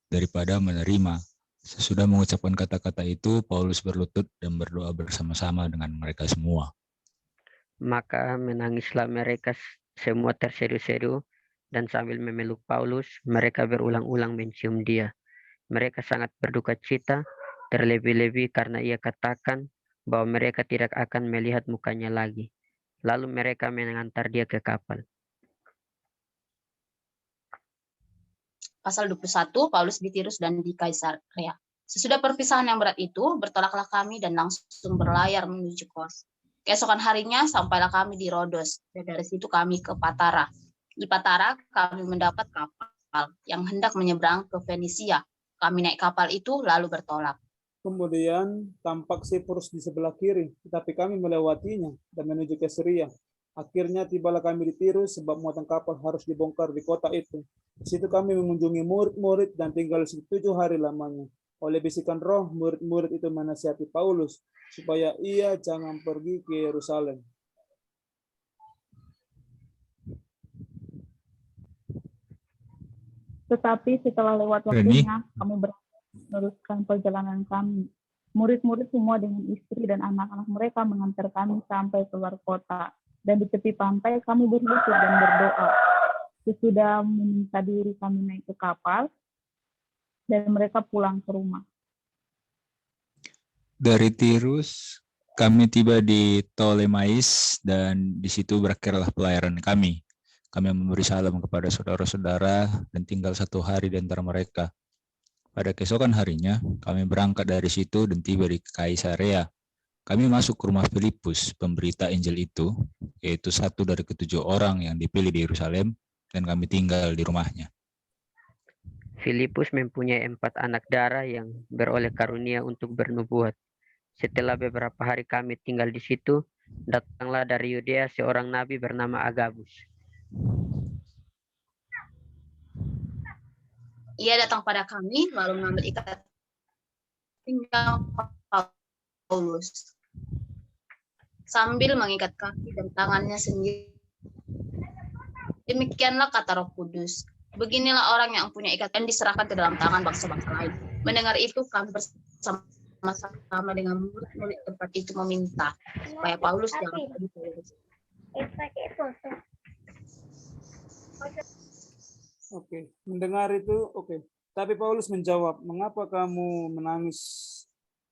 daripada menerima. Sesudah mengucapkan kata-kata itu, Paulus berlutut dan berdoa bersama-sama dengan mereka semua. Maka menangislah mereka semua tersedu-sedu, dan sambil memeluk Paulus, mereka berulang-ulang mencium dia. Mereka sangat berduka cita, terlebih-lebih karena ia katakan bahwa mereka tidak akan melihat mukanya lagi. Lalu mereka mengantar dia ke kapal. Pasal 21, Paulus di Tirus dan di Kaisarea. Sesudah perpisahan yang berat itu, bertolaklah kami dan langsung berlayar menuju Kos. Keesokan harinya sampailah kami di Rodos, dan dari situ kami ke Patara. Di Patara kami mendapat kapal yang hendak menyeberang ke Fenisia. Kami naik kapal itu lalu bertolak. Kemudian tampak Siprus di sebelah kiri, tetapi kami melewatinya dan menuju ke Syria. Akhirnya tibalah kami di Tirus sebab muatan kapal harus dibongkar di kota itu. Di situ kami mengunjungi murid-murid dan tinggal 7 hari lamanya. Oleh bisikan roh, murid-murid itu menasihati Paulus supaya ia jangan pergi ke Yerusalem. Tetapi setelah lewat waktunya, kami meneruskan perjalanan kami. Murid-murid semua dengan istri dan anak-anak mereka mengantar kami sampai keluar kota. Dan di tepi pantai kami berlutut dan berdoa. Sesudah meminta diri kami naik ke kapal, dan mereka pulang ke rumah. Dari Tirus, kami tiba di Ptolemais dan di situ berakhirlah pelayaran kami. kami memberi salam kepada saudara-saudara dan tinggal 1 hari di antara mereka. Pada keesokan harinya, kami berangkat dari situ dan tiba di Kaisarea. Kami masuk ke rumah Filipus, pemberita Injil itu, yaitu satu dari ke-7 orang yang dipilih di Yerusalem, dan kami tinggal di rumahnya. Filipus mempunyai 4 anak darah yang beroleh karunia untuk bernubuat. Setelah beberapa hari kami tinggal di situ, datanglah dari Yudea seorang nabi bernama Agabus. Ia datang pada kami lalu mengambil ikat pinggang Paulus sambil mengikat kaki dan tangannya sendiri. Demikianlah kata Roh Kudus. Beginilah orang yang punya ikatan diserahkan ke dalam tangan bangsa-bangsa lain. Mendengar itu kami bersama-sama dengan murid-murid tempat itu meminta supaya Paulus jangan pergi ke Yerusalem. Oke, mendengar itu, oke. Tapi Paulus menjawab, mengapa kamu menangis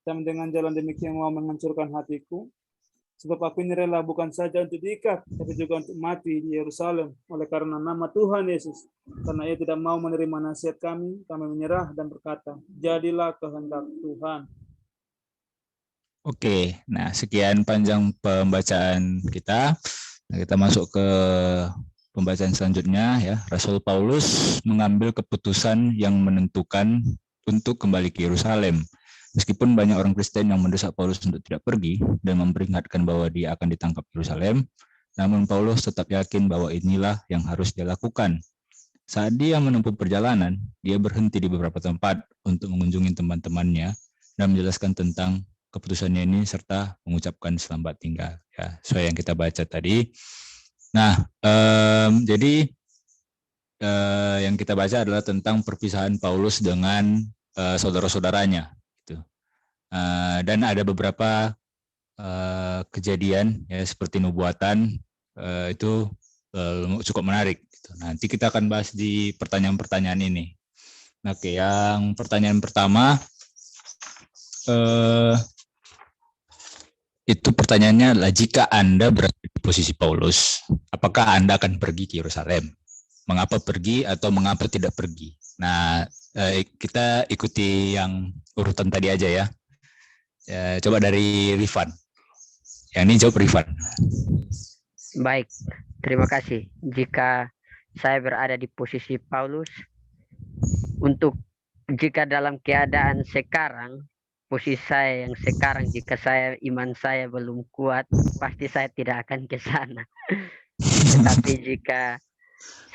dan dengan jalan demikian mau menghancurkan hatiku? Sebab aku ini rela bukan saja untuk diikat, tapi juga untuk mati di Yerusalem oleh karena nama Tuhan Yesus. Karena ia tidak mau menerima nasihat kami menyerah dan berkata, jadilah kehendak Tuhan. Oke, nah sekian panjang pembacaan kita. Nah, kita masuk ke pembacaan selanjutnya ya. Rasul Paulus mengambil keputusan yang menentukan untuk kembali ke Yerusalem. Meskipun banyak orang Kristen yang mendesak Paulus untuk tidak pergi dan memperingatkan bahwa dia akan ditangkap Yerusalem, namun Paulus tetap yakin bahwa inilah yang harus dia lakukan. Saat dia menempuh perjalanan, dia berhenti di beberapa tempat untuk mengunjungi teman-temannya dan menjelaskan tentang keputusannya ini serta mengucapkan selamat tinggal. Ya, sesuai yang kita baca tadi. Nah, jadi yang kita baca adalah tentang perpisahan Paulus dengan saudara-saudaranya. Gitu. Dan ada beberapa kejadian ya seperti nubuatan itu cukup menarik. Gitu. Nanti kita akan bahas di pertanyaan-pertanyaan ini. Oke, yang pertanyaan pertama itu pertanyaannya adalah jika Anda berada di posisi Paulus, apakah Anda akan pergi ke Yerusalem? Mengapa pergi atau mengapa tidak pergi? Nah, kita ikuti yang urutan tadi aja ya. Coba dari Rifan. Yang ini jawab Rifan. Baik, terima kasih. Jika saya berada di posisi Paulus, jika dalam keadaan sekarang, posisi saya yang sekarang, jika iman saya belum kuat, pasti saya tidak akan ke sana. Tetapi jika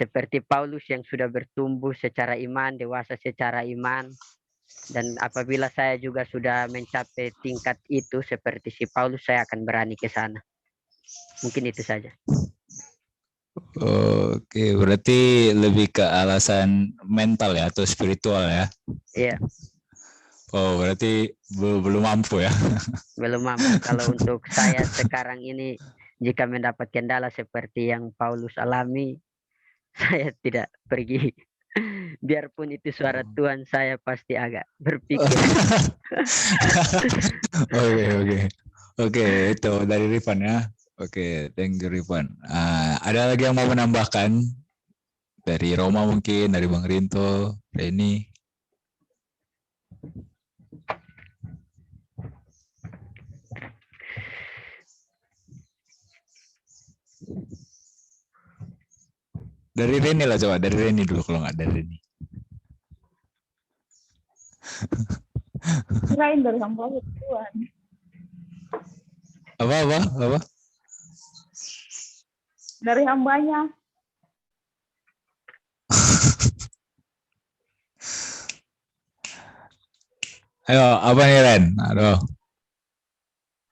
seperti Paulus yang sudah bertumbuh secara iman, dewasa secara iman, dan apabila saya juga sudah mencapai tingkat itu seperti si Paulus, saya akan berani ke sana. Mungkin itu saja. Oke, berarti lebih ke alasan mental ya atau spiritual ya? Iya. Oh, berarti belum mampu ya? Belum mampu. Kalau untuk saya sekarang ini, jika mendapat kendala seperti yang Paulus alami, saya tidak pergi. Biarpun itu suara Tuhan, saya pasti agak berpikir. Oke, itu dari Rifan ya. Oke, thank you Rifan. Ada lagi yang mau menambahkan? Dari Roma mungkin, dari Bang Rinto, Reni. Dari Reni lah coba, dari Reni dulu kalau nggak dari Reni. Lain dari hamba Tuhan. Apa? Dari hambanya. Ayo, apa nih Ren? Aduh.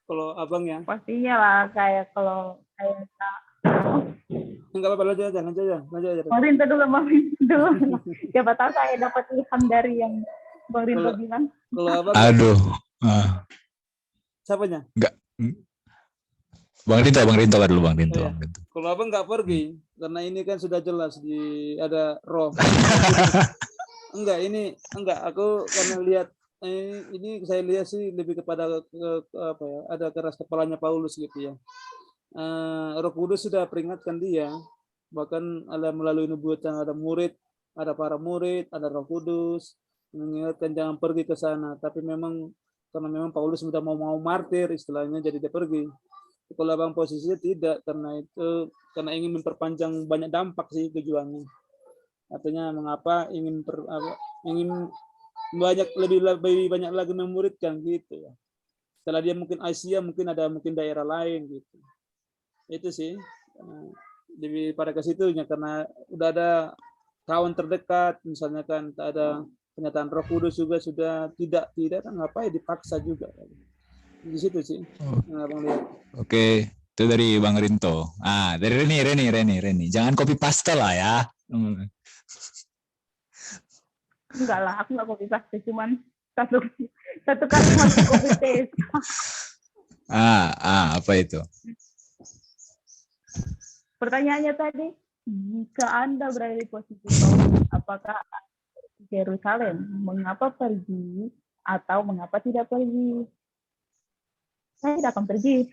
Kalau abang ya? Pastinya lah kayak kalau kayak Enggak apa-apa, lanjut aja. Bang Rinto dulu. Siapa tahu saya dapat ilham dari yang Bang Rinto bilang. Kalau abang, aduh. siapanya? Enggak. Bang Rinto dulu Bang Rinto. Oh, ya. Kalau abang nggak pergi, karena ini kan sudah jelas ada roh. Enggak. Aku karena lihat ini saya lihat sih lebih kepada apa ya? Ada keras kepalanya Paulus gitu ya. Roh Kudus sudah peringatkan dia Bahkan ada melalui nubuatan, ada murid, ada para murid, ada Roh Kudus mengingatkan jangan pergi ke sana. Tapi memang karena memang Paulus sudah mau martir istilahnya, jadi dia pergi. Kalau abang posisinya tidak, karena ingin memperpanjang banyak dampak sih tujuannya. Artinya mengapa ingin lebih banyak lagi memuridkan gitu ya. Setelah dia mungkin Asia, mungkin daerah lain gitu. Itu sih lebih pada ke situnya, karena udah ada kawan terdekat misalnya kan, tak ada pernyataan Roh Kudus juga sudah tidak kan ngapain dipaksa juga. Di situ sih. Abang lihat. Oke, itu dari Bang Rinto. Dari Reni. Jangan copy paste lah ya. Enggak lah, aku nggak copy paste, cuman satu kalimat copy paste. Apa itu? Pertanyaannya tadi, jika Anda berada di posisi Paulus, apakah ke Yerusalem? Mengapa pergi atau mengapa tidak pergi? Saya tidak akan pergi.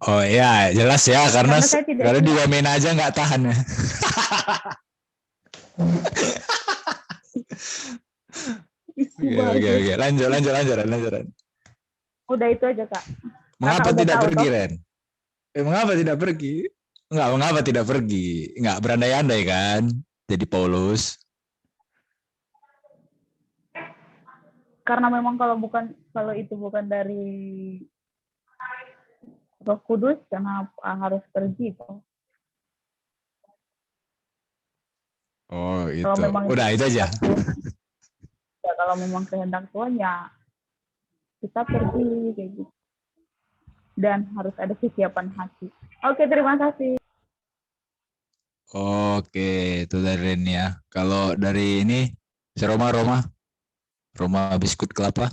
Oh ya, jelas ya, karena di Wamen aja nggak tahan ya. Oke. Lanjut. Udah itu aja, Kak. Mengapa tidak pergi, Ren? Mengapa tidak pergi? Mengapa tidak pergi? Enggak berandai-andai kan jadi Paulus. Karena memang kalau itu bukan dari Roh Kudus, kenapa harus pergi? Oh, itu. Udah itu aja. Ya, kalau memang kehendak Tuhan ya kita pergi kayak gitu. Dan harus ada kesiapan hati. Oke, terima kasih. Oke, itu dari Ren ya. Kalau dari ini, si Roma biskuit kelapa.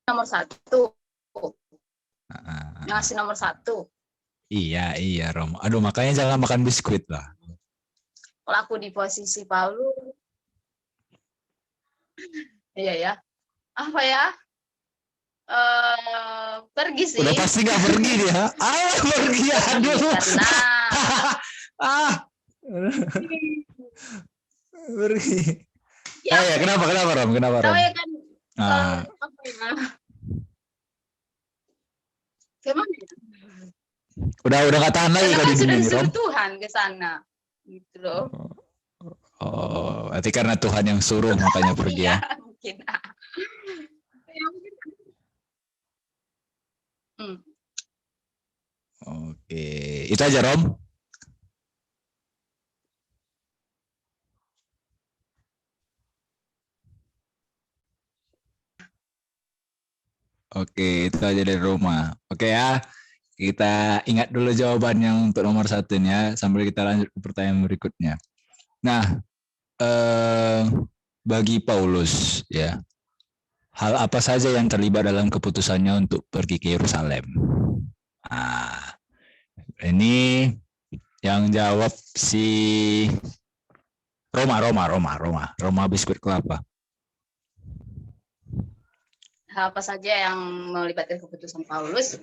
Nomor 1. Ngasih nomor 1. Iya Roma. Aduh, makanya jangan makan biskuit lah. Kalau aku di posisi Paulus, iya ya. Apa ya? Pergi sih. Udah pasti nggak pergi dia. Pergi. Aduh. Karena pergi. Ya, kenapa Rom? Ya kan, apa ya? Gimana? Udah nggak tahan lagi kalau di dunia ini, Rom. Tuhan ke sana, gitu loh. Oh, berarti karena Tuhan yang suruh makanya pergi ya. Mungkin. Oke, itu aja Rom. Oke, itu aja dari Roma. Oke ya, kita ingat dulu jawabannya untuk nomor 1-nya sambil kita lanjut ke pertanyaan berikutnya. Nah, bagi Paulus ya, hal apa saja yang terlibat dalam keputusannya untuk pergi ke Yerusalem? Ini yang jawab si Roma biskuit kelapa. Hal apa saja yang melibatkan keputusan Paulus?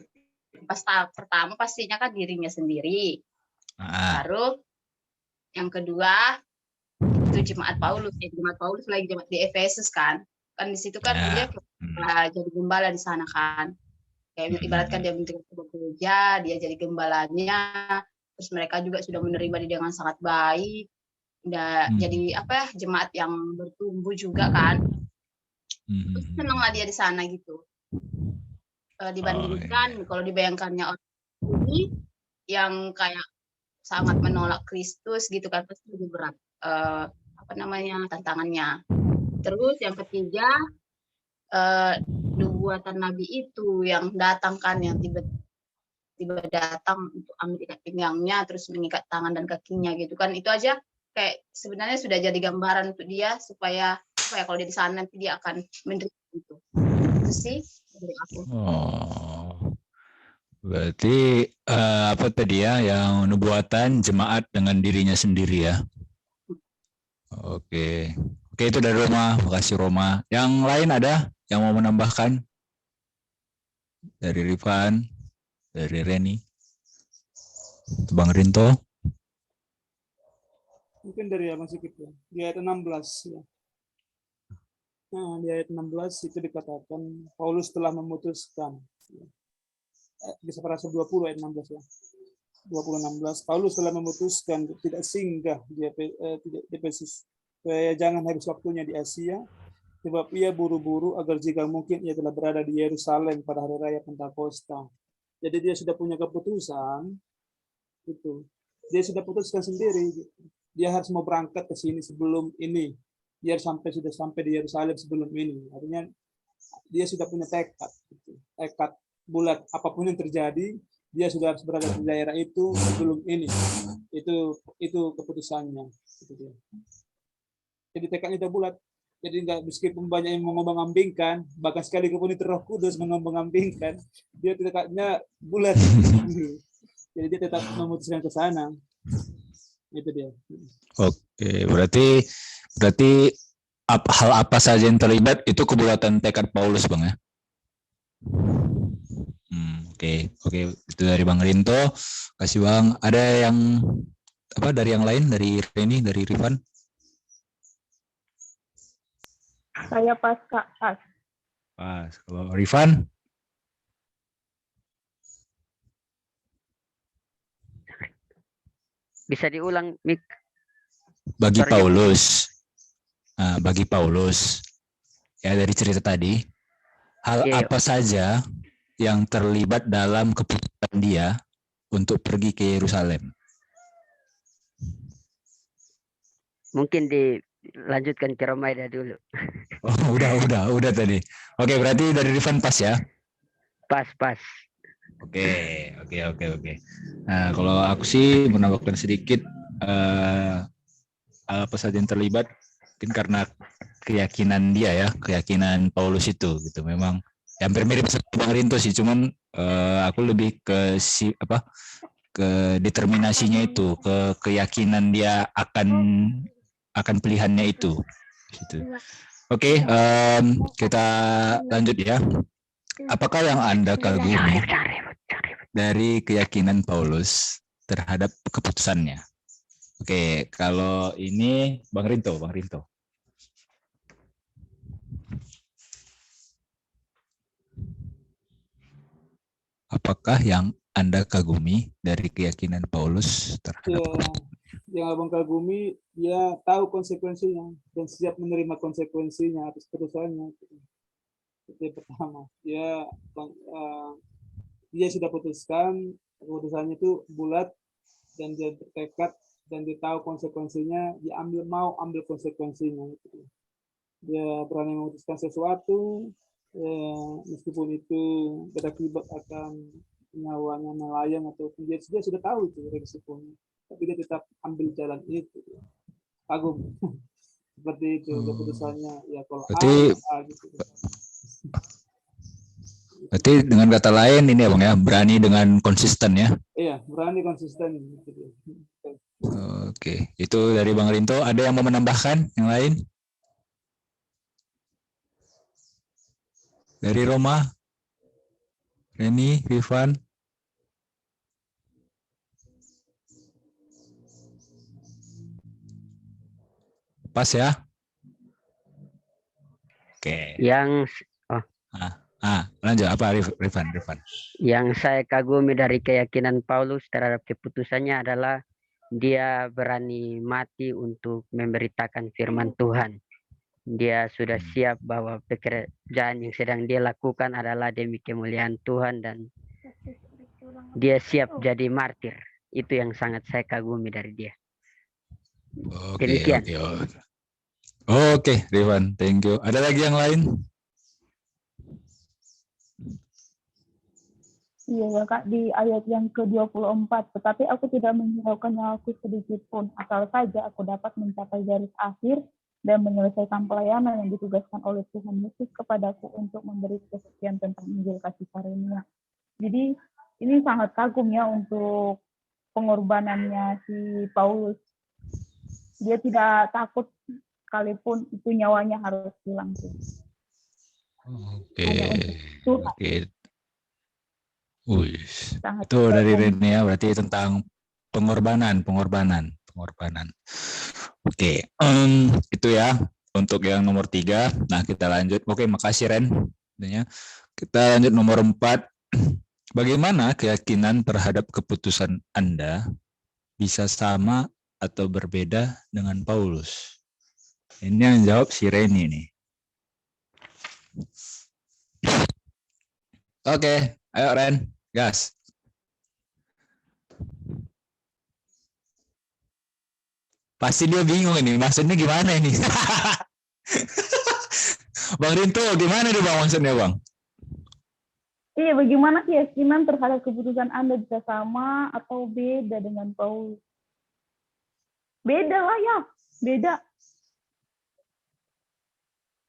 Pertama pastinya kan dirinya sendiri. Baru yang kedua itu jemaat Paulus. Jemaat Paulus lagi jemaat di Efesus kan di situ kan dia jadi gembala di sana kan. Kayak ibaratkan dia bentuk gereja, dia jadi gembalanya. Terus mereka juga sudah menerima dia dengan sangat baik. Jadi jemaat yang bertumbuh juga kan. Senanglah dia di sana gitu. Dibandingkan kalau dibayangkannya orang ini yang kayak sangat menolak Kristus gitu kan, pasti lebih berat tantangannya. Terus yang ketiga nubuatan Nabi itu yang datang kan, yang tiba-tiba datang untuk ambil ikat pinggangnya terus mengikat tangan dan kakinya gitu kan. Itu aja kayak sebenarnya sudah jadi gambaran untuk dia supaya kalau dia di sana nanti dia akan menderita itu sih dari aku. Berarti apa tadi ya, yang nubuatan jemaat dengan dirinya sendiri ya. Oke, itu dari Roma. Makasih Roma. Yang lain ada yang mau menambahkan? dari Rifan, dari Reni, Bang Rinto. Mungkin dari Abang Sikit ya. Di ayat 16 ya. Nah, di ayat 16 itu dikatakan Paulus telah memutuskan. Bisa perasa 20 ayat 16 ya. 20:16 Paulus telah memutuskan tidak singgah di Efesus supaya jangan habis waktunya di Asia sebab ia buru-buru agar jika mungkin ia telah berada di Yerusalem pada hari raya Pentakosta. Jadi dia sudah punya keputusan itu. Dia sudah putuskan sendiri. Dia harus mau berangkat ke sini sebelum ini. Dia sudah sampai di Yerusalem sebelum ini. Artinya dia sudah punya tekad, tekad bulat apapun yang terjadi. Dia sudah harus berada di daerah itu sebelum ini. Itu keputusannya. Jadi tekadnya sudah bulat. Jadi nggak meskipun banyak yang mengombang-ambingkan, bahkan sekalipun itu Roh Kudus mengombang-ambingkan, dia tekadnya bulat. Jadi dia tetap memutuskan ke sana. Itu dia. Oke, berarti hal apa saja yang terlibat itu kebulatan tekad Paulus, Bang ya. Oke, itu dari Bang Rinto. Kasih Bang. Ada yang dari yang lain, dari Reni, dari Rifan? Saya pas, Kak. Pas. Kalau Rifan? Bisa diulang, Mik? Bagi Paulus, ya dari cerita tadi, hal apa saja yang terlibat dalam keputusan dia untuk pergi ke Yerusalem? Mungkin Dilanjutkan ke Romaida dulu. Oh, udah tadi. Oke, berarti dari Rifan pas ya? Pas. Oke. Nah, kalau aku sih menambahkan sedikit apa saja yang terlibat, mungkin karena keyakinan dia ya, keyakinan Paulus itu gitu. Memang hampir mirip sama Bang Rinto sih, cuman aku lebih ke ke determinasinya itu, ke keyakinan dia akan pilihannya itu. Gitu. Oke, kita lanjut ya. Apakah yang Anda kagumi dari keyakinan Paulus terhadap keputusannya? Oke, kalau ini Bang Rinto. Apakah yang Anda kagumi dari keyakinan Paulus terhadap yang Abang kagumi, dia tahu konsekuensinya dan siap menerima konsekuensinya atas keputusannya. Itu yang pertama. Dia sudah putuskan, keputusannya itu bulat dan dia bertekad dan dia tahu konsekuensinya, dia ambil konsekuensinya. Dia berani memutuskan sesuatu, meskipun itu berakibat akan nyawanya melayang atau dia sudah tahu itu risikonya, tapi dia tetap ambil jalan itu. Kagum. Seperti itu keputusannya. Ya kalau gitu. Berarti dengan kata lain ini ya Bang ya, berani dengan konsisten ya? Iya, berani konsisten. Oke, itu dari Bang Rinto. Ada yang mau menambahkan yang lain? Dari Roma, Reni, Rifan. Pas ya? Oke. Lanjut apa Rifan? Yang saya kagumi dari keyakinan Paulus terhadap keputusannya adalah dia berani mati untuk memberitakan firman Tuhan. Dia sudah siap bahwa pekerjaan yang sedang dia lakukan adalah demi kemuliaan Tuhan dan dia siap jadi martir. Itu yang sangat saya kagumi dari dia. Demikian. Oke, Rifan, thank you. Ada lagi yang lain? Iya ya Kak, di ayat yang ke-24, tetapi aku tidak menghiraukan nyawaku sedikit pun, asal saja aku dapat mencapai garis akhir dan menyelesaikan pelayanan yang ditugaskan oleh Tuhan Yesus kepadaku untuk memberi kesaksian tentang Injil kasih karunia. Jadi ini sangat kagum ya untuk pengorbanannya si Paulus. Dia tidak takut sekalipun itu nyawanya harus hilang. Oke. Wih, Sangat itu dari membantu. Rene ya, berarti tentang pengorbanan. Oke, itu ya untuk yang nomor 3. Nah, kita lanjut. Oke, makasih Ren. Kita lanjut nomor 4. Bagaimana keyakinan terhadap keputusan Anda bisa sama atau berbeda dengan Paulus? Ini yang jawab si Reni nih. Oke, ayo Ren, gas. Pasti dia bingung ini, maksudnya gimana ini? Bang Rinto, gimana nih Bang maksudnya Bang? Iya, bagaimana keyakinan terhadap keputusan Anda bisa sama atau beda dengan Paulus? Beda lah ya, beda.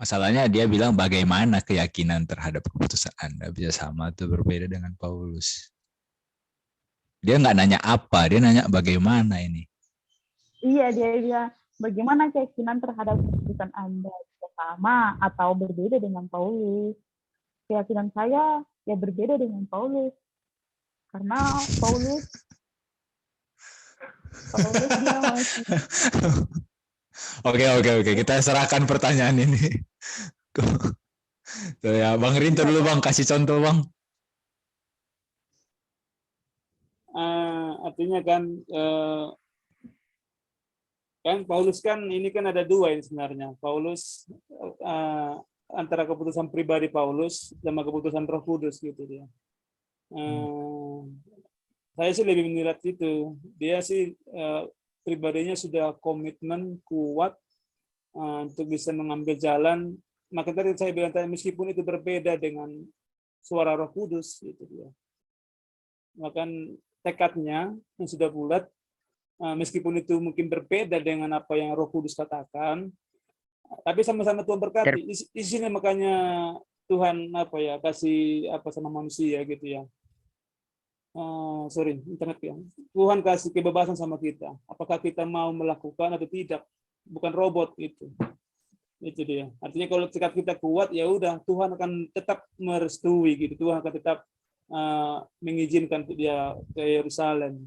Masalahnya dia bilang bagaimana keyakinan terhadap keputusan Anda bisa sama atau berbeda dengan Paulus. Dia nggak nanya apa, dia nanya bagaimana ini. Iya, dia bilang bagaimana keyakinan terhadap keputusan Anda bisa sama atau berbeda dengan Paulus. Keyakinan saya ya berbeda dengan Paulus. Karena Paulus dia masih. Oke, kita serahkan pertanyaan ini. Tuh ya, Bang Rinto dulu Bang, kasih contoh Bang. Artinya kan Paulus kan ini kan ada dua ini sebenarnya. Paulus antara keputusan pribadi Paulus sama keputusan Roh Kudus gitu dia. Saya sih lebih menilai itu. Dia sih pribadinya sudah komitmen kuat untuk bisa mengambil jalan. Maka tadi saya bilang tadi meskipun itu berbeda dengan suara Roh Kudus gitu dia. Maka tekadnya yang sudah bulat, meskipun itu mungkin berbeda dengan apa yang Roh Kudus katakan, tapi sama-sama Tuhan berkati. Di sini makanya Tuhan kasih sama manusia gitu ya. Internet ya. Tuhan kasih kebebasan sama kita. Apakah kita mau melakukan atau tidak? Bukan robot itu. Itu dia. Artinya kalau tekad kita kuat, ya udah Tuhan akan tetap merestui gitu. Tuhan akan tetap mengizinkan dia ke Yerusalem.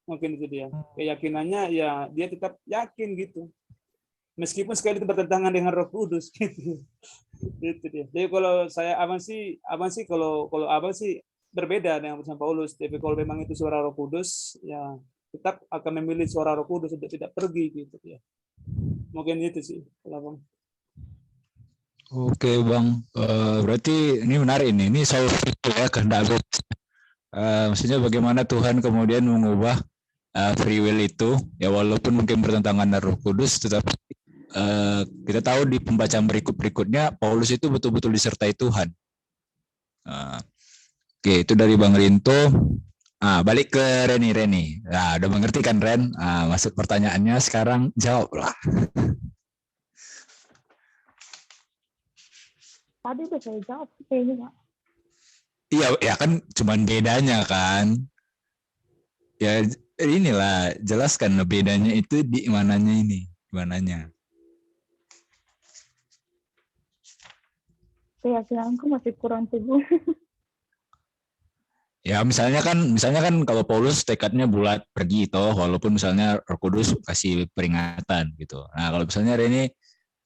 Mungkin itu dia. Keyakinannya ya dia tetap yakin gitu. Meskipun sekali itu bertentangan dengan Roh Kudus gitu. Itu dia. Jadi kalau saya abang sih kalau abang sih berbeda dengan pesan Paulus. Tapi kalau memang itu suara Roh Kudus, ya tetap akan memilih suara Roh Kudus untuk tidak pergi gitu ya. Mungkin itu sih, abang. Oke Bang, berarti ini menarik ini. Ini soal ya kehendak Allah. Maksudnya bagaimana Tuhan kemudian mengubah free will itu, ya walaupun mungkin bertentangan dengan Roh Kudus, tetapi kita tahu di pembacaan berikutnya Paulus itu betul-betul disertai Tuhan. Oke, itu dari Bang Rinto. Balik ke Reni. Nah, udah mengerti kan Ren? Masuk pertanyaannya sekarang jawablah. Tadi udah saya jawab kayaknya. Iya, ya kan cuman bedanya kan. Ya inilah, jelaskan bedanya itu di mananya ini, mananya. Keyakinanku masih kurang teguh. Ya misalnya kan kalau Paulus tekadnya bulat pergi toh, walaupun misalnya Roh Kudus kasih peringatan gitu. Nah kalau misalnya Reni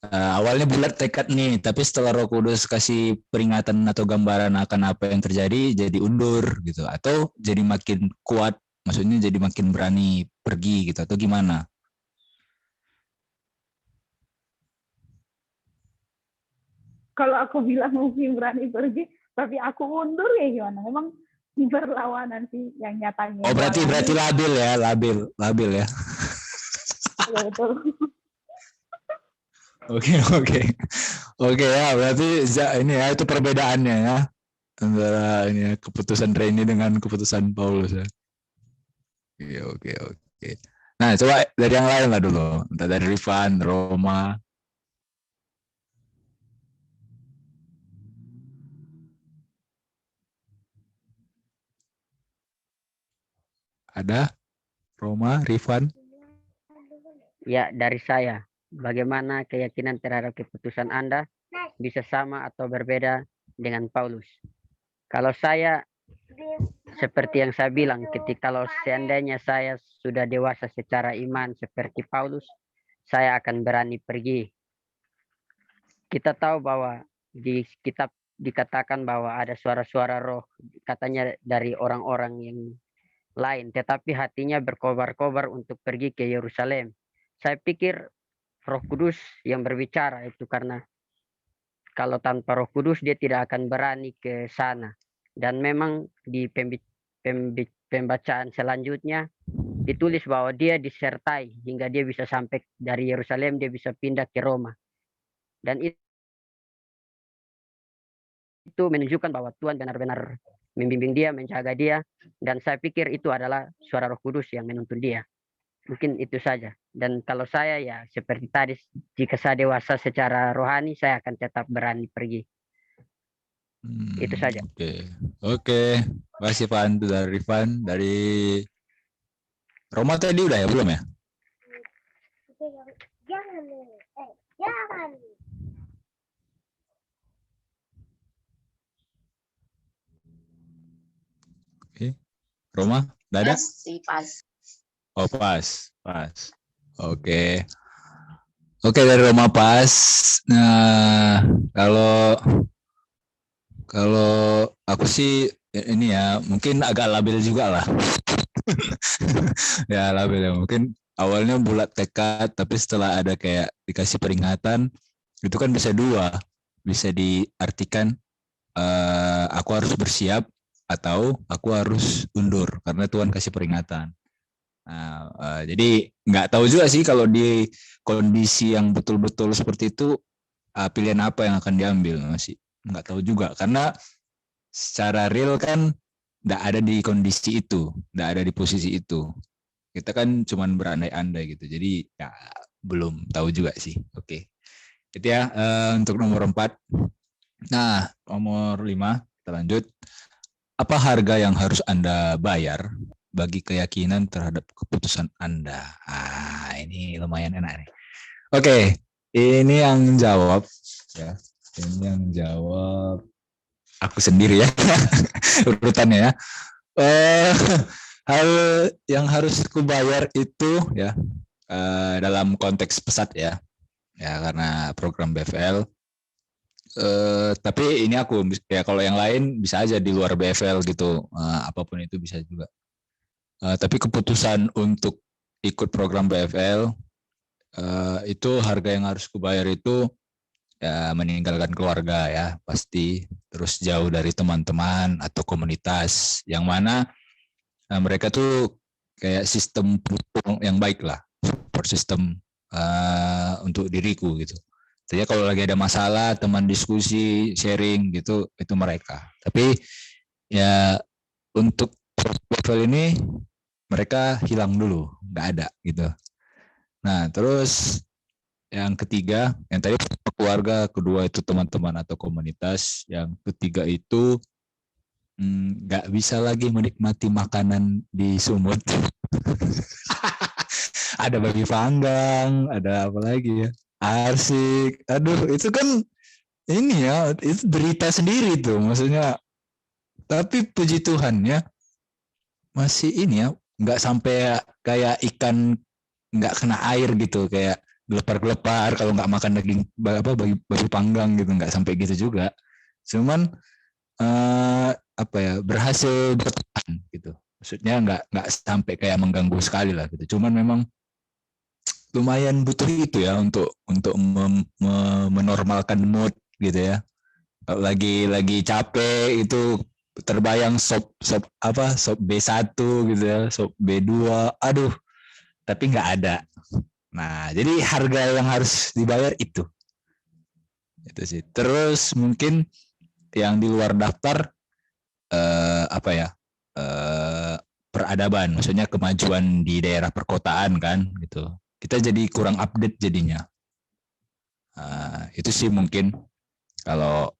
awalnya bulat tekad nih, tapi setelah Roh Kudus kasih peringatan atau gambaran akan apa yang terjadi, jadi undur gitu, atau jadi makin kuat, maksudnya jadi makin berani pergi gitu, atau gimana? Kalau aku bilang mungkin berani pergi, tapi aku undur ya gimana? Memang berlawanan sih yang nyatanya. Oh berarti labil ya. Ya, betul. Oke ya, berarti ini ya itu perbedaannya ya antara ini ya, keputusan Reni dengan keputusan Paulus ya. Oke. Nah coba dari yang lain lah dulu, entah dari Rifan, Roma. Ada Roma, Rifan? Ya, dari saya. Bagaimana keyakinan terhadap keputusan Anda bisa sama atau berbeda dengan Paulus? Kalau saya seperti yang saya bilang, ketika kalau seandainya saya sudah dewasa secara iman seperti Paulus, saya akan berani pergi. Kita tahu bahwa di kitab dikatakan bahwa ada suara-suara roh, katanya dari orang-orang yang lain, tetapi hatinya berkobar-kobar untuk pergi ke Yerusalem. Saya pikir Roh Kudus yang berbicara itu, karena kalau tanpa Roh Kudus dia tidak akan berani ke sana. Dan memang di pembacaan selanjutnya ditulis bahwa dia disertai hingga dia bisa sampai dari Yerusalem, dia bisa pindah ke Roma. Dan itu menunjukkan bahwa Tuhan benar-benar membimbing dia, menjaga dia, dan saya pikir itu adalah suara Roh Kudus yang menuntun dia. Mungkin itu saja. Dan kalau saya ya seperti tadi, jika saya dewasa secara rohani, saya akan tetap berani pergi. Itu saja. Oke. Makasih Pak Antu dari Rifan. Dari Roma tadi udah ya, belum ya? Jangan. Oke. Roma, udah ada? Pas. Oh, pas. Oke. Oke, dari Roma pas. Nah, kalau aku sih ini ya, mungkin agak labil juga lah. Ya, labil ya. Mungkin awalnya bulat tekad, tapi setelah ada kayak dikasih peringatan, itu kan bisa dua. Bisa diartikan aku harus bersiap atau aku harus undur karena Tuhan kasih peringatan. Nah, jadi nggak tahu juga sih kalau di kondisi yang betul-betul seperti itu pilihan apa yang akan diambil, masih nggak tahu juga karena secara real kan nggak ada di kondisi itu, nggak ada di posisi itu. Kita kan cuman berandai-andai gitu, jadi ya belum tahu juga sih. Oke, itu ya untuk nomor 4. Nah, nomor 5 kita lanjut. Apa harga yang harus Anda bayar bagi keyakinan terhadap keputusan Anda? Ini lumayan enak nih. Oke, ini yang jawab ya. Ini yang jawab aku sendiri ya. Urutannya ya. Hal yang harus kubayar itu ya dalam konteks pesat ya. Ya karena program BFL. Tapi ini aku ya, kalau yang lain bisa aja di luar BFL gitu, apapun itu bisa juga. Tapi keputusan untuk ikut program BFL itu harga yang harus kubayar itu ya meninggalkan keluarga ya pasti, terus jauh dari teman-teman atau komunitas yang mana mereka tuh kayak sistem yang baik lah, support system untuk diriku gitu. Jadi kalau lagi ada masalah, teman diskusi, sharing gitu, itu mereka. Tapi ya untuk level ini mereka hilang dulu, nggak ada gitu. Nah terus yang ketiga, yang tadi keluarga, kedua itu teman-teman atau komunitas, yang ketiga itu nggak bisa lagi menikmati makanan di Sumut. Ada babi panggang, ada apa lagi ya? Arsik, aduh itu kan ini ya, itu berita sendiri tuh maksudnya. Tapi puji Tuhan ya, masih ini ya, nggak sampai kayak ikan nggak kena air gitu, kayak gelepar-gelepar kalau nggak makan daging babi panggang gitu, nggak sampai gitu juga. Cuman berhasil bertahan gitu. Maksudnya nggak sampai kayak mengganggu sekali lah gitu. Cuman memang lumayan butuh itu ya untuk menormalkan mood gitu ya. Kalau lagi capek itu terbayang sop B1 gitu ya, sop B2, aduh, tapi nggak ada. Nah, jadi harga yang harus dibayar itu sih. Terus mungkin yang di luar daftar peradaban, maksudnya kemajuan di daerah perkotaan kan gitu. Kita jadi kurang update jadinya. Itu sih mungkin kalau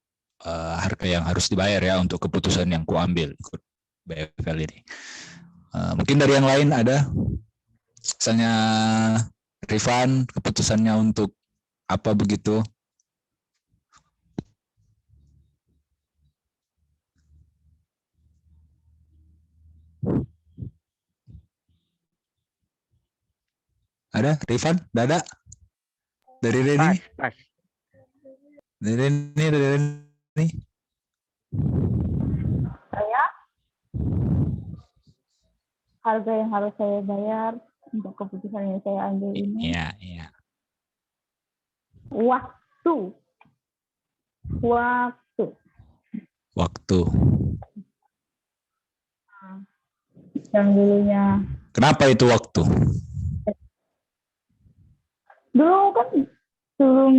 harga yang harus dibayar ya untuk keputusan yang kuambil ikut BFL ini. Mungkin dari yang lain ada, misalnya Rifan, keputusannya untuk apa begitu? Ada? Rifan? Dada? Dari Reni? Pas. Dari Reni? Saya harga yang harus saya bayar untuk keputusan yang saya ambil ini Iya. waktu. Yang dulunya Kenapa itu waktu? dulu kan sebelum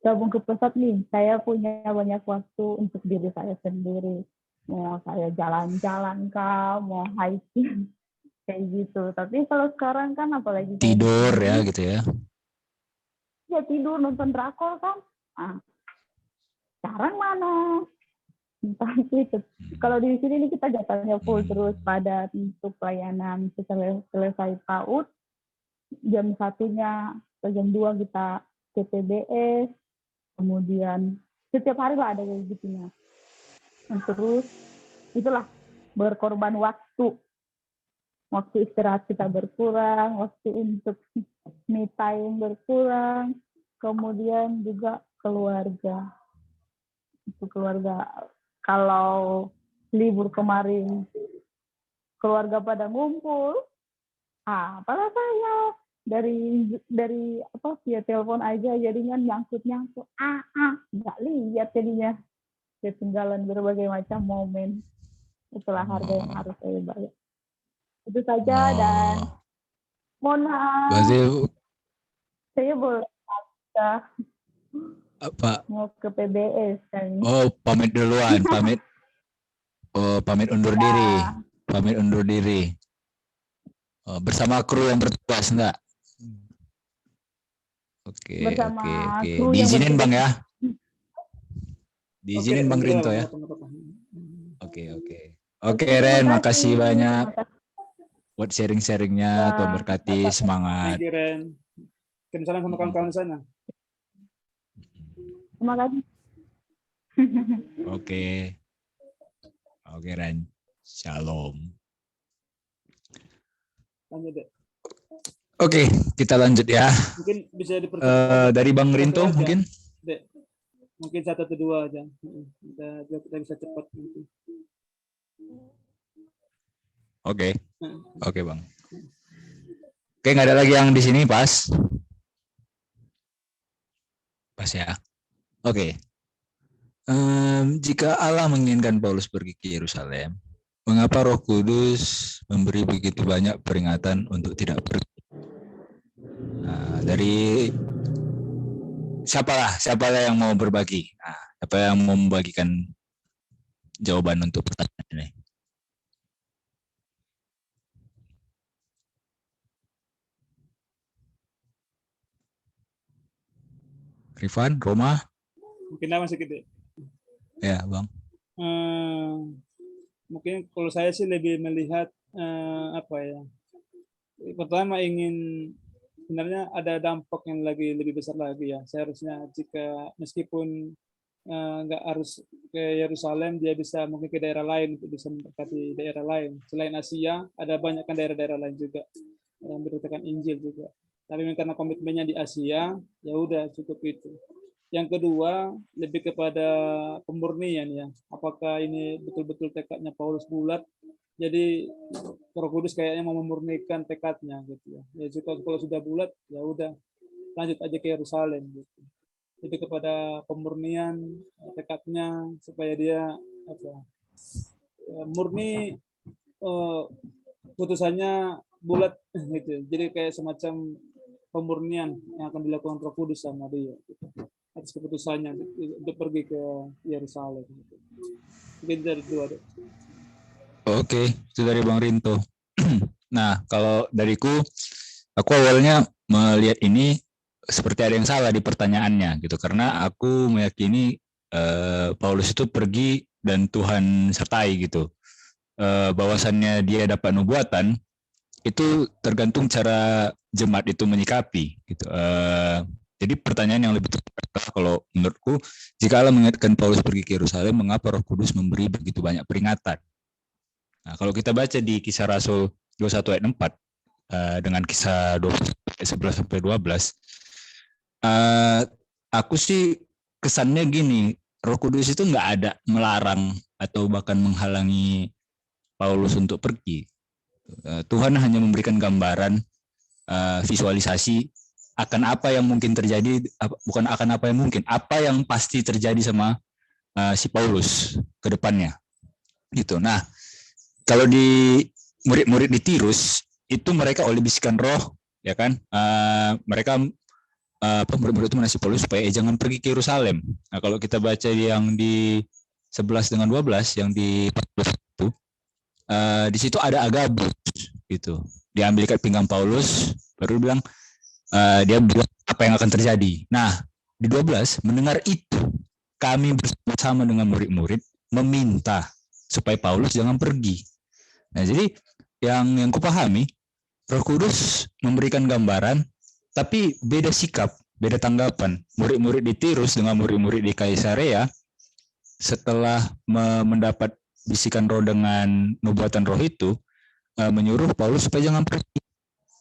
gabung ke pusat nih, saya punya banyak waktu untuk diri saya sendiri. Mau saya jalan-jalan kah, mau hiking kayak gitu. Tapi kalau sekarang kan apalagi Tidur ya gitu ya. Ya tidur nonton drakor kan. Sekarang mana? Kalau di sini nih kita jadwalnya full terus padat untuk pelayanan selesai PAUD jam 1-nya atau jam 2 kita TPBS, kemudian setiap hari lah ada kayak gitunya. Terus itulah berkorban waktu istirahat kita berkurang, waktu untuk me time berkurang, kemudian juga keluarga. Itu keluarga. Kalau libur kemarin keluarga pada ngumpul, apalah saya dari via telepon aja jadinya nyangkut nggak lihat jadinya ketinggalan berbagai macam momen. Itulah harga yang harus saya bayar. Itu saja dan mohon maaf. Berarti Saya boleh apa? Mau ke PBS kan. Oh, pamit duluan, pamit. Oh, pamit undur diri. Pamit undur diri. Oh, bersama kru yang bertugas enggak? Oke. Diizinin Bang ya. Diizinin Bang Rinto ya. Oke, Ren, makasih banyak buat sharing-sharingnya. Tuhan berkati, semangat. Thank you, Ren. Kirim salam sama kawan-kawan di sana. Terima kasih. Oke, Ren. Shalom. Lanjut, Dek. Oke, kita lanjut ya. Mungkin bisa dipercepat. Dari Bang Rinto mungkin? Dek. Mungkin 1 atau 2 aja. Kita bisa cepat. Oke, Bang. Oke, nggak ada lagi yang di sini, pas ya. Oke. Jika Allah menginginkan Paulus pergi ke Yerusalem, mengapa Roh Kudus memberi begitu banyak peringatan untuk tidak pergi? Dari siapa yang mau berbagi? Siapa yang mau membagikan jawaban untuk pertanyaan ini? Rifan, Roma? Mungkin masih gede. Ya, Bang. Mungkin kalau saya sih lebih melihat pertama sebenarnya ada dampak yang lebih besar lagi ya. Seharusnya jika meskipun nggak harus ke Yerusalem, dia bisa mungkin ke daerah lain untuk bisa memberkati daerah lain. Selain Asia, ada banyak kan daerah-daerah lain juga yang memberitakan Injil juga. Tapi karena komitmennya di Asia, ya udah cukup itu. Yang kedua, lebih kepada pemurnian ya. Apakah ini betul-betul tekadnya Paulus bulat? Jadi Roh Kudus kayaknya mau memurnikan tekadnya gitu ya. Ya kalau sudah bulat, ya udah lanjut aja ke Yerusalem gitu. Jadi kepada pemurnian tekadnya supaya dia murni, putusannya bulat gitu. Jadi kayak semacam pemurnian yang akan dilakukan Roh Kudus sama dia gitu. Atas keputusannya untuk pergi ke Yerusalem. Mungkin dari 2. Oke, itu dari Bang Rinto. Nah, kalau dariku, aku awalnya melihat ini seperti ada yang salah di pertanyaannya gitu, karena aku meyakini Paulus itu pergi dan Tuhan sertai gitu. Bahwasannya dia dapat nubuatan itu tergantung cara jemaat itu menyikapi gitu. Jadi pertanyaan yang lebih tepat kalau menurutku, jika Allah mengingatkan Paulus pergi ke Yerusalem, mengapa Roh Kudus memberi begitu banyak peringatan? Nah, kalau kita baca di Kisah Rasul 21 ayat 4, dengan kisah 11 sampai 12. Aku sih kesannya gini, Roh Kudus itu nggak ada melarang atau bahkan menghalangi Paulus untuk pergi. Tuhan hanya memberikan gambaran, visualisasi akan apa yang mungkin terjadi, bukan akan apa yang mungkin, apa yang pasti terjadi sama si Paulus ke depannya. Gitu. Nah, kalau di murid-murid di Tirus itu mereka oleh bisikan roh, ya kan? Mereka murid-murid itu menasih Paulus supaya jangan pergi ke Yerusalem. Nah, kalau kita baca yang di 11 dengan 12, yang di 14 itu, di situ ada Agabus, gitu. Diambil ikat pinggang Paulus, baru bilang dia bilang apa yang akan terjadi. Nah, di 12 mendengar itu, kami bersama dengan murid-murid meminta supaya Paulus jangan pergi. Nah, jadi yang kupahami, Roh Kudus memberikan gambaran, tapi beda sikap, beda tanggapan. Murid-murid di Tirus dengan murid-murid di Kaisarea, setelah mendapat bisikan roh dengan nubuatan roh itu, menyuruh Paulus supaya jangan pergi.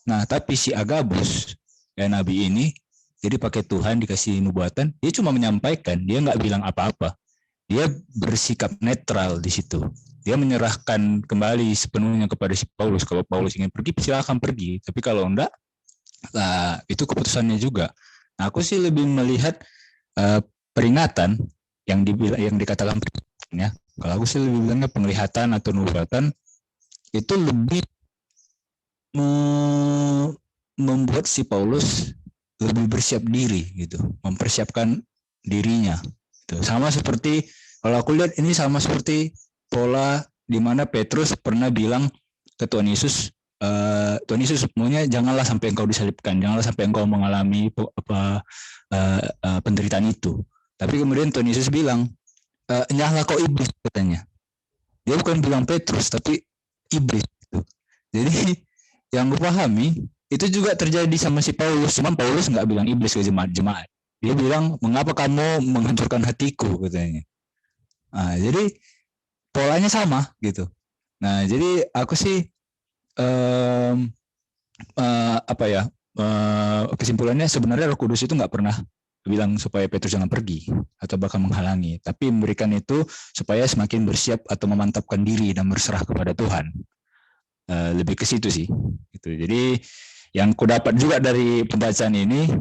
Nah, tapi si Agabus, ya nabi ini, jadi pakai Tuhan dikasih nubuatan, dia cuma menyampaikan, dia nggak bilang apa-apa. Dia bersikap netral di situ. Dia menyerahkan kembali sepenuhnya kepada si Paulus. Kalau Paulus ingin pergi, silakan pergi. Tapi kalau enggak, itu keputusannya juga. Nah, aku sih lebih melihat peringatan yang dikatakan ya. Kalau aku sih lebih bilangnya penglihatan atau nubuatan itu lebih membuat si Paulus lebih bersiap diri gitu, mempersiapkan dirinya. Gitu. Sama seperti kalau aku lihat ini sama seperti pola di mana Petrus pernah bilang ke Tuhan Yesus, Tuhan Yesus maunya janganlah sampai engkau disalibkan, janganlah sampai engkau mengalami penderitaan itu. Tapi kemudian Tuhan Yesus bilang, nyahlah kau iblis, katanya. Dia bukan bilang Petrus, tapi iblis. Gitu. Jadi yang gue pahami itu juga terjadi sama si Paulus. Cuman Paulus nggak bilang iblis ke jemaat. Dia bilang, mengapa kamu menghancurkan hatiku, katanya. Nah, jadi polanya sama gitu. Nah, jadi aku sih kesimpulannya sebenarnya Roh Kudus itu nggak pernah bilang supaya Petrus jangan pergi atau bahkan menghalangi, tapi memberikan itu supaya semakin bersiap atau memantapkan diri dan berserah kepada Tuhan. Lebih ke situ sih. Gitu. Jadi yang kudapat juga dari pembacaan ini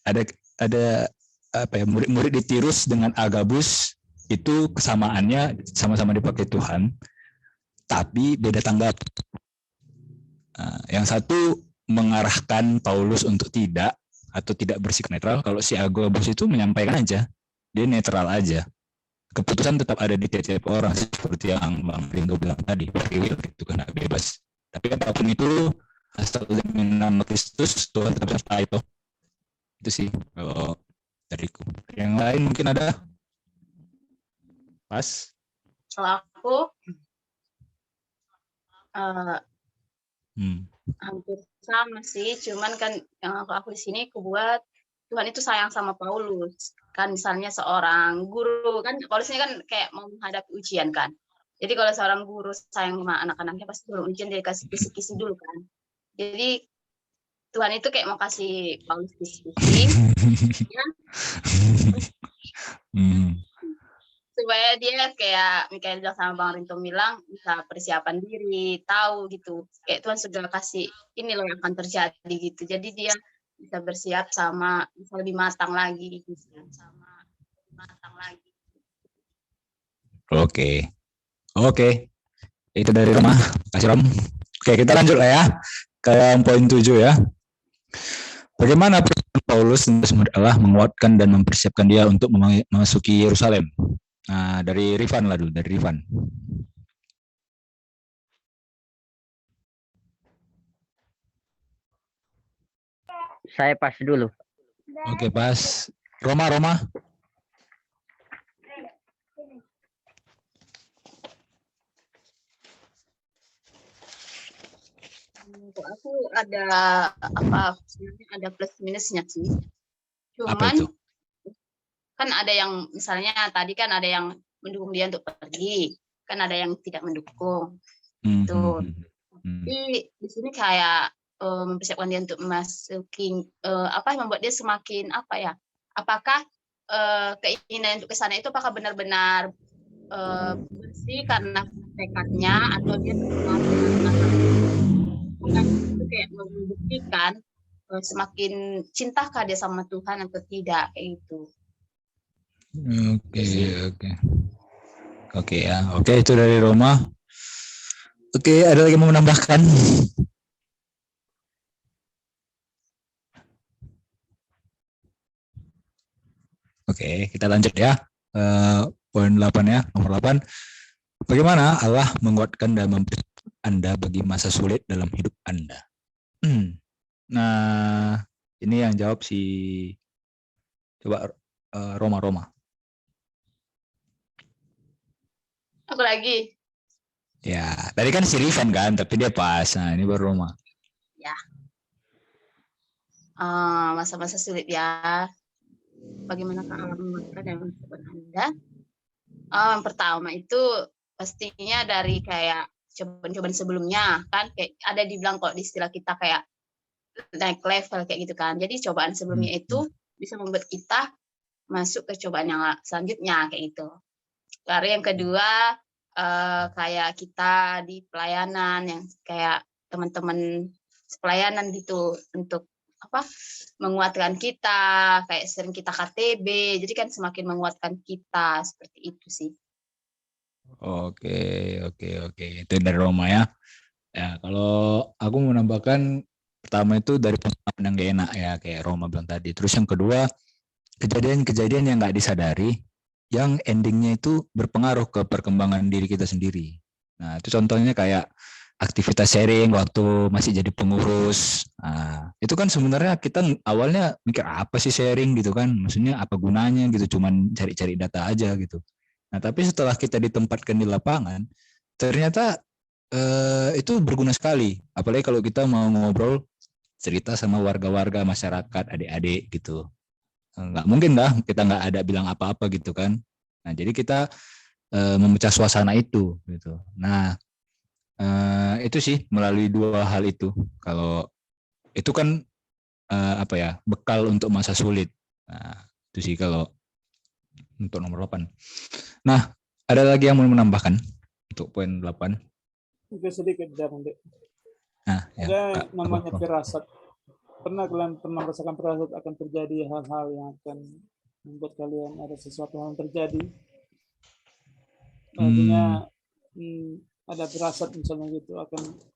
ada murid-murid di Tirus dengan Agabus itu kesamaannya sama-sama dipakai Tuhan, tapi beda tanggap. Yang satu mengarahkan Paulus untuk tidak bersikap netral. Kalau si Agabus itu menyampaikan aja, dia netral aja. Keputusan tetap ada di tiap orang, seperti yang Bang Ringo bilang tadi, itu kan bebas. Tapi apapun itu, asal demi nama Kristus, Tuhan tetap serta itu. Itu sih kalau dariku. Yang lain mungkin ada? Pas? Kalau aku hampir sama sih, cuman kan yang aku di sini aku buat Tuhan itu sayang sama Paulus. Kan misalnya seorang guru, kan Paulus ini kan kayak mau menghadapi ujian kan. Jadi kalau seorang guru sayang sama anak-anaknya pasti belum ujian dia kasih kisi-kisi dulu kan. Jadi Tuhan itu kayak mau kasih Paulus kisi-kisi ya. Supaya dia kayak Mikael bilang sama Bang Rinto bilang bisa persiapan diri, tahu gitu. Kayak Tuhan sudah kasih ini loh yang akan terjadi gitu. Jadi dia bisa bersiap sama bisa lebih matang lagi gitu. Oke. Itu dari Roma. Kasih Rom. Oke, kita lanjut lah ya ke poin 7 ya. Bagaimana Paulus Allah menguatkan dan mempersiapkan dia untuk memasuki Yerusalem? Nah, dari Rifan lah dulu, dari Rifan. Saya pas dulu. Oke, pas. Roma. Untuk aku ada plus minusnya sih. Cuman kan ada yang misalnya tadi kan ada yang mendukung dia untuk pergi, kan ada yang tidak mendukung. Tuh. Tapi di sini kayak mempersiapkan dia untuk masukin membuat dia semakin apakah keinginan untuk ke sana itu apakah benar-benar bersih karena tekadnya atau dia bukan itu kayak membuktikan semakin cintakah dia sama Tuhan atau tidak kayak gitu. Oke ya. Oke, itu dari Roma. Oke, ada lagi yang mau menambahkan? Oke, kita lanjut ya. Poin 8 ya, nomor 8. Bagaimana Allah menguatkan dan mempersiapkan Anda bagi masa sulit dalam hidup Anda? Nah, ini yang jawab coba Roma. Aku lagi. Ya, tadi kan si Rifan kan, tapi dia pas. Nah, ini baru Roma. Ya. Masa-masa sulit ya. Bagaimana Allah menguatkan dan mempersiapkan Anda? Yang pertama itu pastinya dari kayak cobaan-cobaan sebelumnya kan, kayak ada dibilang kok di istilah kita kayak naik level kayak gitu kan. Jadi cobaan sebelumnya itu bisa membuat kita masuk ke cobaan yang selanjutnya kayak gitu. Lalu yang kedua kayak kita di pelayanan yang kayak teman-teman pelayanan gitu untuk menguatkan kita, kayak sering kita KTB, jadi kan semakin menguatkan kita seperti itu sih. Oke, itu dari Roma ya. Ya, kalau aku mau menambahkan, pertama itu dari pengalaman yang gak enak ya, kayak Roma bilang tadi. Terus yang kedua, kejadian-kejadian yang nggak disadari, yang endingnya itu berpengaruh ke perkembangan diri kita sendiri. Nah, itu contohnya kayak aktivitas sharing waktu masih jadi pengurus. Nah, itu kan sebenarnya kita awalnya mikir apa sih sharing gitu kan, maksudnya apa gunanya gitu, cuman cari-cari data aja gitu. Nah, tapi setelah kita ditempatkan di lapangan, ternyata itu berguna sekali. Apalagi kalau kita mau ngobrol, cerita sama warga-warga, masyarakat, adik-adik gitu. Nggak mungkin lah kita nggak ada bilang apa-apa gitu kan. Nah, jadi kita memecah suasana itu gitu. Nah, itu sih melalui dua hal itu. Kalau itu kan bekal untuk masa sulit. Nah, itu sih kalau untuk nomor 8. Nah, ada lagi yang mau menambahkan untuk poin 8? Oke, sedikit nanti. Nah, ada namanya firasat. Pernah kalian merasakan firasat akan terjadi hal-hal yang akan membuat kalian ada sesuatu yang terjadi? Artinya ada firasat misalnya gitu,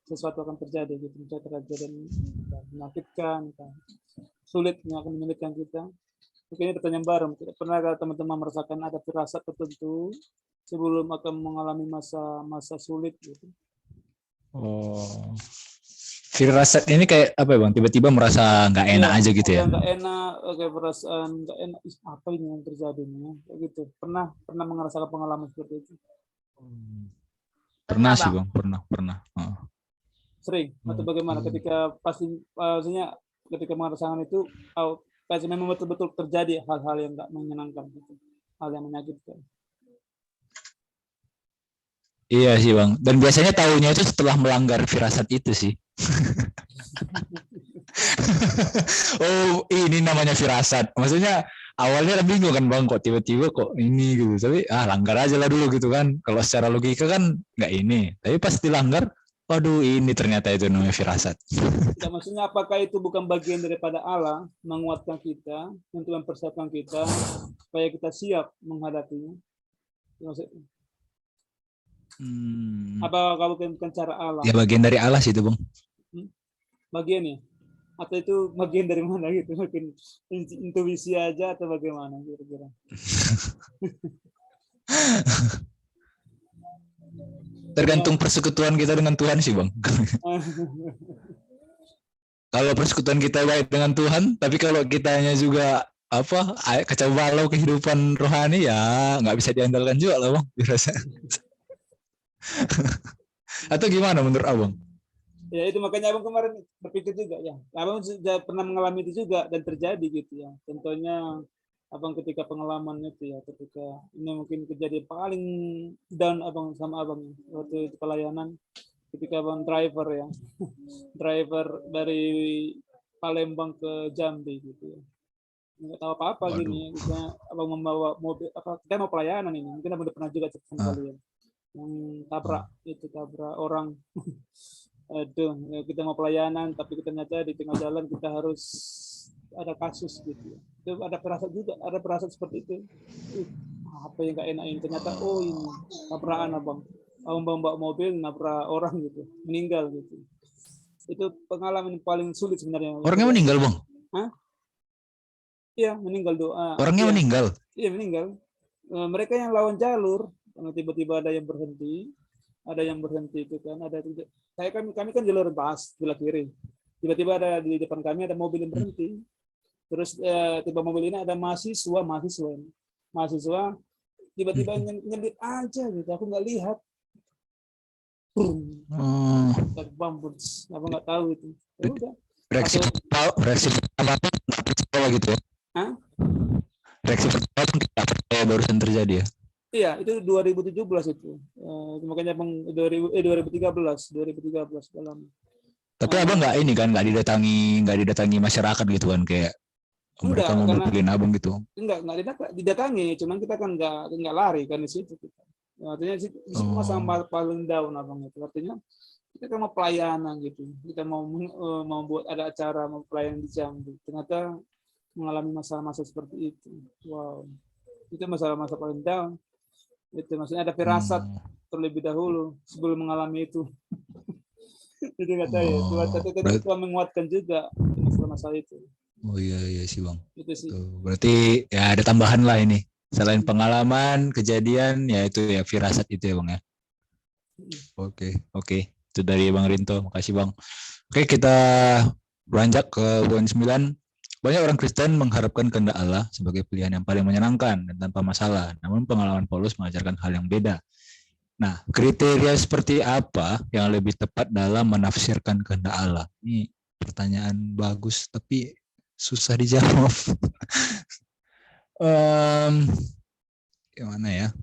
sesuatu akan terjadi gitu, misalnya terjadi menyakitkan, sulit yang akan menyulitkan kita. Mungkin ini pertanyaan baru. Pernah teman-teman merasakan ada firasat tertentu sebelum akan mengalami masa sulit gitu? Oh, firasat ini kayak apa ya Bang? Tiba-tiba merasa nggak enak aja gitu ya? Nggak enak, kayak perasaan nggak enak. Apa ini yang terjadi nih? Kayak gitu. Pernah merasakan pengalaman seperti itu? Pernah sih Bang, pernah. Sering atau bagaimana ketika pastinya ketika merasakan itu, pasti memang betul-betul terjadi hal-hal yang nggak menyenangkan gitu, hal yang menyakitkan. Iya sih Bang, dan biasanya tahunya itu setelah melanggar firasat itu sih. Oh, ini namanya firasat. Maksudnya awalnya bingung kan Bang, kok tiba-tiba kok ini gitu. Tapi langgar aja lah dulu gitu kan. Kalau secara logika kan nggak ini. Tapi pas dilanggar, waduh ini ternyata itu namanya firasat. Ya, maksudnya apakah itu bukan bagian daripada Allah menguatkan kita untuk mempersiapkan kita supaya kita siap menghadapinya? Maksudnya, apa bukan cara Allah? Ya bagian dari Allah sih itu Bang. Bagiannya? Atau itu bagian dari mana gitu? Mungkin intuisi aja atau bagaimana kira-kira? Tergantung persekutuan kita dengan Tuhan sih Bang. Kalau persekutuan kita baik dengan Tuhan, tapi kalau kitanya juga kacau balau kehidupan rohani ya nggak bisa diandalkan juga lah Bang. Dirasa. Atau gimana menurut Abang? Ya itu makanya Abang kemarin berpikir juga ya. Abang sudah pernah mengalami itu juga dan terjadi gitu ya. Contohnya Abang ketika pengalaman itu ya, ketika ini mungkin kejadian paling down Abang sama Abang waktu itu pelayanan. ketika Abang driver ya, driver dari Palembang ke Jambi gitu ya. Nggak tahu apa-apa Waduh. gini, kita Abang membawa mobil, kita mau pelayanan ini, mungkin Abang udah pernah juga cerita sama kalian, yang tabrak orang. Aduh, ya kita mau pelayanan, tapi ternyata di tengah jalan kita harus ada kasus gitu. Itu ada perasaan seperti itu. Apa yang nggak enak ini? Ternyata ini tabrakan abang bawa mobil nabrak orang gitu, meninggal gitu. Itu pengalaman yang paling sulit sebenarnya. Orangnya meninggal, Bang? Hah? Iya, meninggal doa. Orangnya meninggal? Iya, meninggal. Mereka yang lawan jalur, karena tiba-tiba ada yang berhenti itu kan, kami kan jalur bus sebelah kiri, tiba-tiba ada di depan kami ada mobil yang berhenti, terus tiba mobil ini ada mahasiswa tiba-tiba nyelip aja gitu, aku nggak lihat, apa nggak tahu itu. Ya udah. Reaksi pertama gitu ya? Hah? Reaksi pertama kita percaya barusan terjadi ya? Iya, itu 2017 itu. Makanya Bang 2013 dalam. Tapi Abang nggak didatangi masyarakat gitu kan, kayak mereka mau berpilih Abang gitu? Enggak didatangi, cuman kita kan nggak lari kan di situ kita. Artinya di situ masa paling down Abang itu. Artinya kita kan mau pelayanan gitu. Kita mau buat ada acara mau pelayanan di Jambi. Ternyata mengalami masa-masa seperti itu. Wow. Itu masa-masa paling down. Itu maksudnya ada firasat terlebih dahulu sebelum mengalami itu. Itu nggak tahu ya. Tuhan menguatkan juga masalah-masalah itu. Oh iya sih Bang. Itu sih. Tuh, berarti ya ada tambahan lah ini. Selain pengalaman, kejadian, ya itu ya firasat itu ya Bang ya. Oke. Itu dari Bang Rinto. Makasih Bang. Oke, kita beranjak ke poin 9. Banyak orang Kristen mengharapkan kehendak Allah sebagai pilihan yang paling menyenangkan dan tanpa masalah. Namun pengalaman Paulus mengajarkan hal yang beda. Nah, kriteria seperti apa yang lebih tepat dalam menafsirkan kehendak Allah? Ini pertanyaan bagus, tapi susah dijawab. Gimana ya?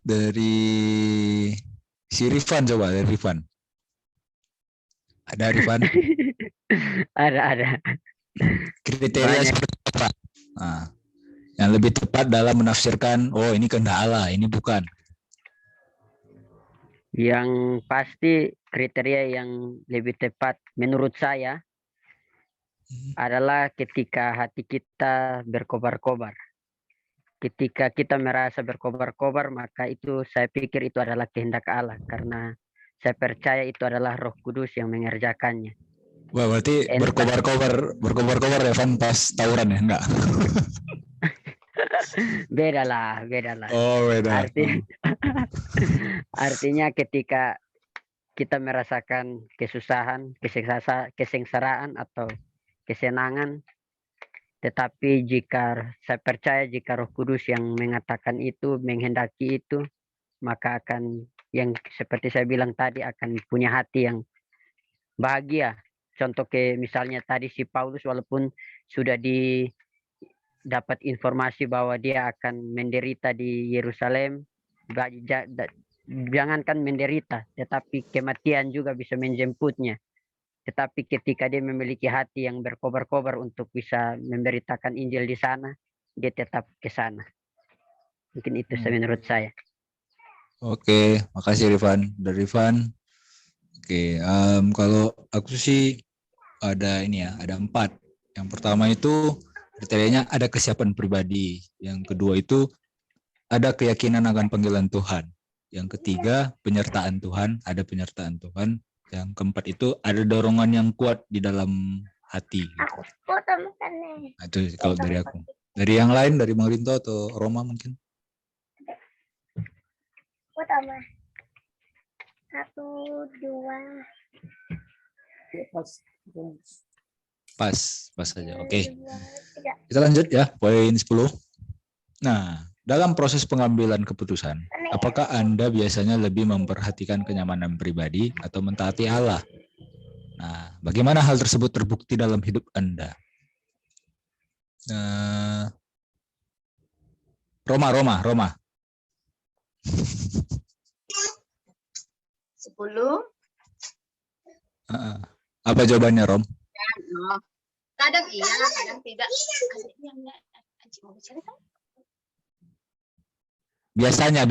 Dari si Rifan coba, dari Rifan. Ada Rifan? Ada. Kriteria seperti apa? Nah, yang lebih tepat dalam menafsirkan, oh ini kehendak Allah, ini bukan. Yang pasti kriteria yang lebih tepat menurut saya adalah ketika hati kita berkobar-kobar. Ketika kita merasa berkobar-kobar, maka itu saya pikir itu adalah kehendak Allah, karena saya percaya itu adalah Roh Kudus yang mengerjakannya. Wah, berarti berkobar-kobar Evan pas tawuran ya? Enggak? Beda lah. Oh, beda. Artinya ketika kita merasakan kesusahan, kesengsaraan atau kesenangan, tetapi jika saya percaya jika Roh Kudus yang mengatakan itu, menghendaki itu, maka akan yang seperti saya bilang tadi akan punya hati yang bahagia. Contoh misalnya tadi si Paulus walaupun sudah dapat informasi bahwa dia akan menderita di Yerusalem, jangankan menderita, tetapi kematian juga bisa menjemputnya. Tetapi ketika dia memiliki hati yang berkobar-kobar untuk bisa memberitakan Injil di sana, dia tetap ke sana. Mungkin itu menurut saya. Oke, makasih Rifan. Dari Rifan. Oke, kalau aku sih ada 4. Yang pertama itu kriterianya ada kesiapan pribadi. Yang kedua itu ada keyakinan akan panggilan Tuhan. Yang ketiga penyertaan Tuhan, ada penyertaan Tuhan. Yang keempat itu ada dorongan yang kuat di dalam hati. Nah, itu kalau dari aku. Dari yang lain, dari Bang Rinto atau Roma mungkin? Pertama. 1, 2. Pas saja. Oke. Kita lanjut ya, poin 10. Nah, dalam proses pengambilan keputusan, apakah Anda biasanya lebih memperhatikan kenyamanan pribadi atau mentaati Allah? Nah, bagaimana hal tersebut terbukti dalam hidup Anda? Roma. 10 Heeh. Apa jawabannya, Rom? Oh, kadang iya, kadang tidak. Anjing mau bicara kan? Biasanya.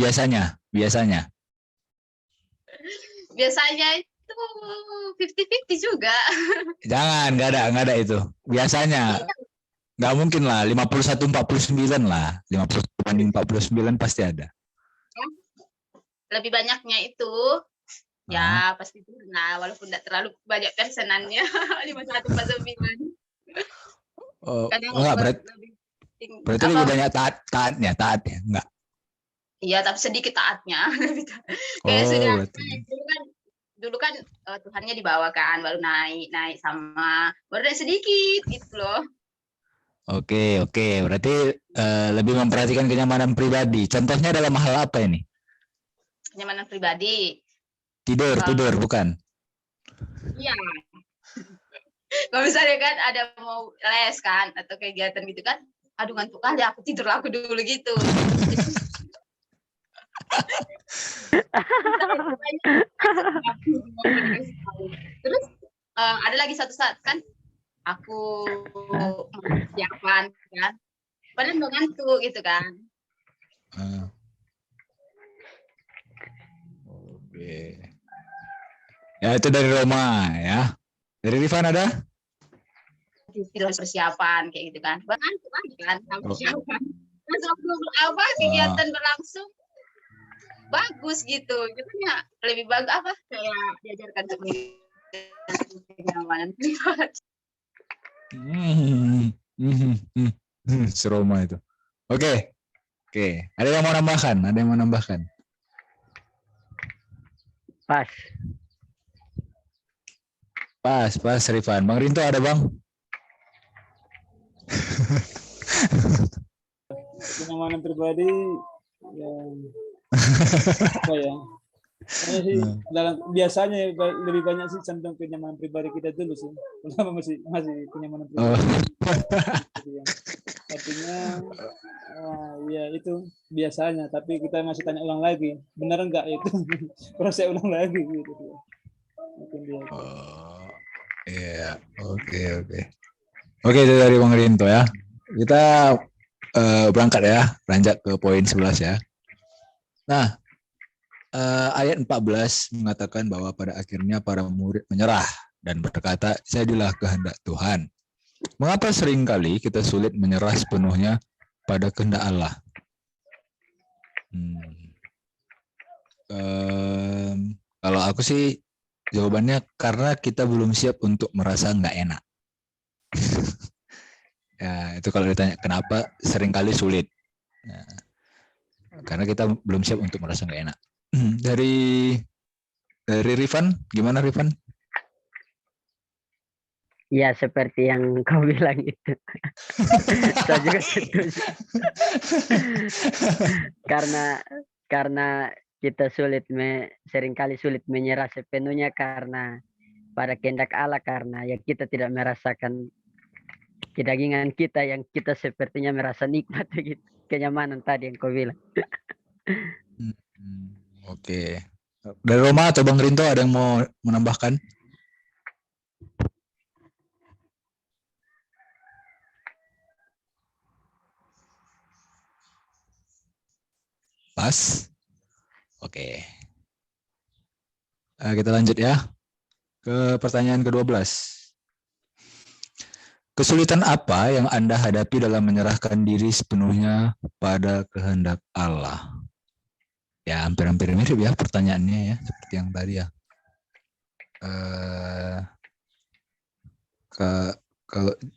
Biasanya itu 50-50 juga. Jangan, nggak ada itu. Biasanya nggak mungkin lah, 51-49 lah. 50 banding 49 pasti ada. Lebih banyaknya itu ya pasti nah walaupun tidak terlalu banyak persenannya 51-49. Oh, Kadang enggak, berarti lebih banyak taatnya, enggak. Iya, tapi sedikit taatnya. Kayak Oh, sudah berarti. dulu kan Tuhannya dibawa kan, baru naik sama baru naik sedikit gitu loh. Oke. Berarti lebih memperhatikan kenyamanan pribadi. Contohnya dalam hal apa ini? Kenyamanan pribadi. Tidur, bukan? Iya. Kalau misalnya kan ada mau les kan atau kegiatan gitu kan, aduh ngantuk kali aku tidur aku dulu gitu. Terus ada lagi satu saat kan aku siapan kan, padahal mau ngantuk gitu kan. Oke. Ya itu dari Roma ya. Dari Rifan ada? Persiapan kayak gitu kan. Ngantuk lagi kan sampai siapan. Apa kegiatan berlangsung bagus gitu. Jadinya lebih bagus apa kayak diajarkan kenyamanan pribadi. Seroma itu. Oke. Ada yang mau nambahkan? Pas Rifan. Bang Rinto ada, Bang? Kenyamanan pribadi yang apa ya? Biasanya lebih banyak sih cenderung kenyamanan pribadi kita dulu sih. Kenapa masih kenyamanan pribadi? Artinya ya itu biasanya, tapi kita masih tanya ulang lagi, benar enggak itu? Proses ulang lagi gitu. Mungkin dia. Iya, oke. Oke, itu dari Bang Rinto ya. Kita berangkat ya, beranjak ke poin 11 ya. Nah, ayat 14 mengatakan bahwa pada akhirnya para murid menyerah dan berkata, jadilah kehendak Tuhan. Mengapa seringkali kita sulit menyerah sepenuhnya pada kehendak Allah? Kalau aku sih jawabannya karena kita belum siap untuk merasa nggak enak. Ya, itu kalau ditanya kenapa seringkali sulit. Ya, karena kita belum siap untuk merasa nggak enak. Dari Rifan, gimana Rifan? Ya seperti yang kau bilang itu. Saya juga setuju. karena kita seringkali sulit menyerah sepenuhnya karena pada kehendak Allah, karena ya kita tidak merasakan kedagingan kita yang kita sepertinya merasa nikmat begitu, kenyamanan tadi yang kau bilang. Oke. Dari Roma atau Bang Rinto ada yang mau menambahkan? Pas. Oke. Kita lanjut ya ke pertanyaan ke-12. Kesulitan apa yang Anda hadapi dalam menyerahkan diri sepenuhnya pada kehendak Allah? Ya, hampir-hampir mirip ya pertanyaannya ya, seperti yang tadi ya.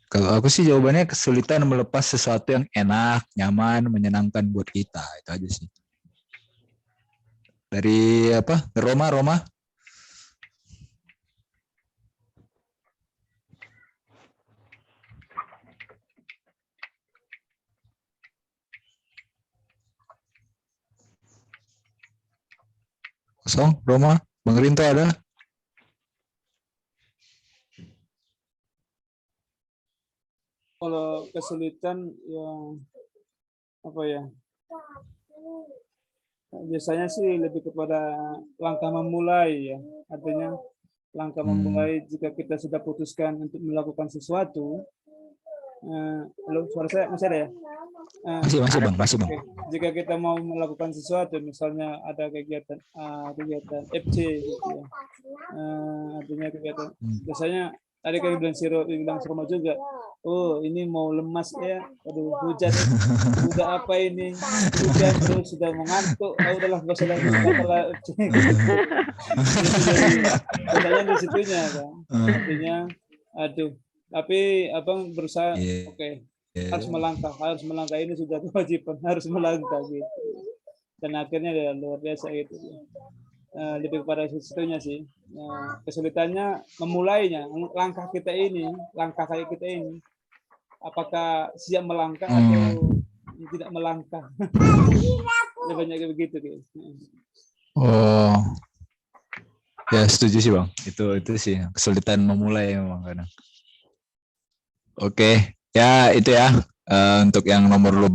Kalau aku sih jawabannya kesulitan melepas sesuatu yang enak, nyaman, menyenangkan buat kita. Itu aja sih. Dari apa? Roma? Kosong, Roma? Bang Rinto ada? Kalau kesulitan yang apa ya? biasanya sih lebih kepada langkah memulai ya. Artinya langkah memulai jika kita sudah putuskan untuk melakukan sesuatu. Halo, suara saya masih ada ya? Masih Bang, masih Bang. Oke. Jika kita mau melakukan sesuatu, misalnya ada kegiatan FC gitu ya. Artinya kegiatan biasanya tadi kan bilang Siroma juga, oh ini mau lemas ya, aduh hujan, udah apa ini, hujan terus sudah mengantuk, udahlah gak usah lagi batal FC. Jadi biasanya di situnya kan, artinya aduh, tapi abang berusaha, oke, harus melangkah ini sudah kewajiban, harus melangkah gitu, dan akhirnya ya luar biasa gitu. Lebih kepada situnya sih. Kesulitannya memulainya, langkah kayak kita ini, apakah siap melangkah atau tidak melangkah. Lebih banyak begitu gitu. Oh, ya setuju sih Bang. Itu sih kesulitan memulai memang kadang. Oke, ya itu ya untuk yang nomor 12.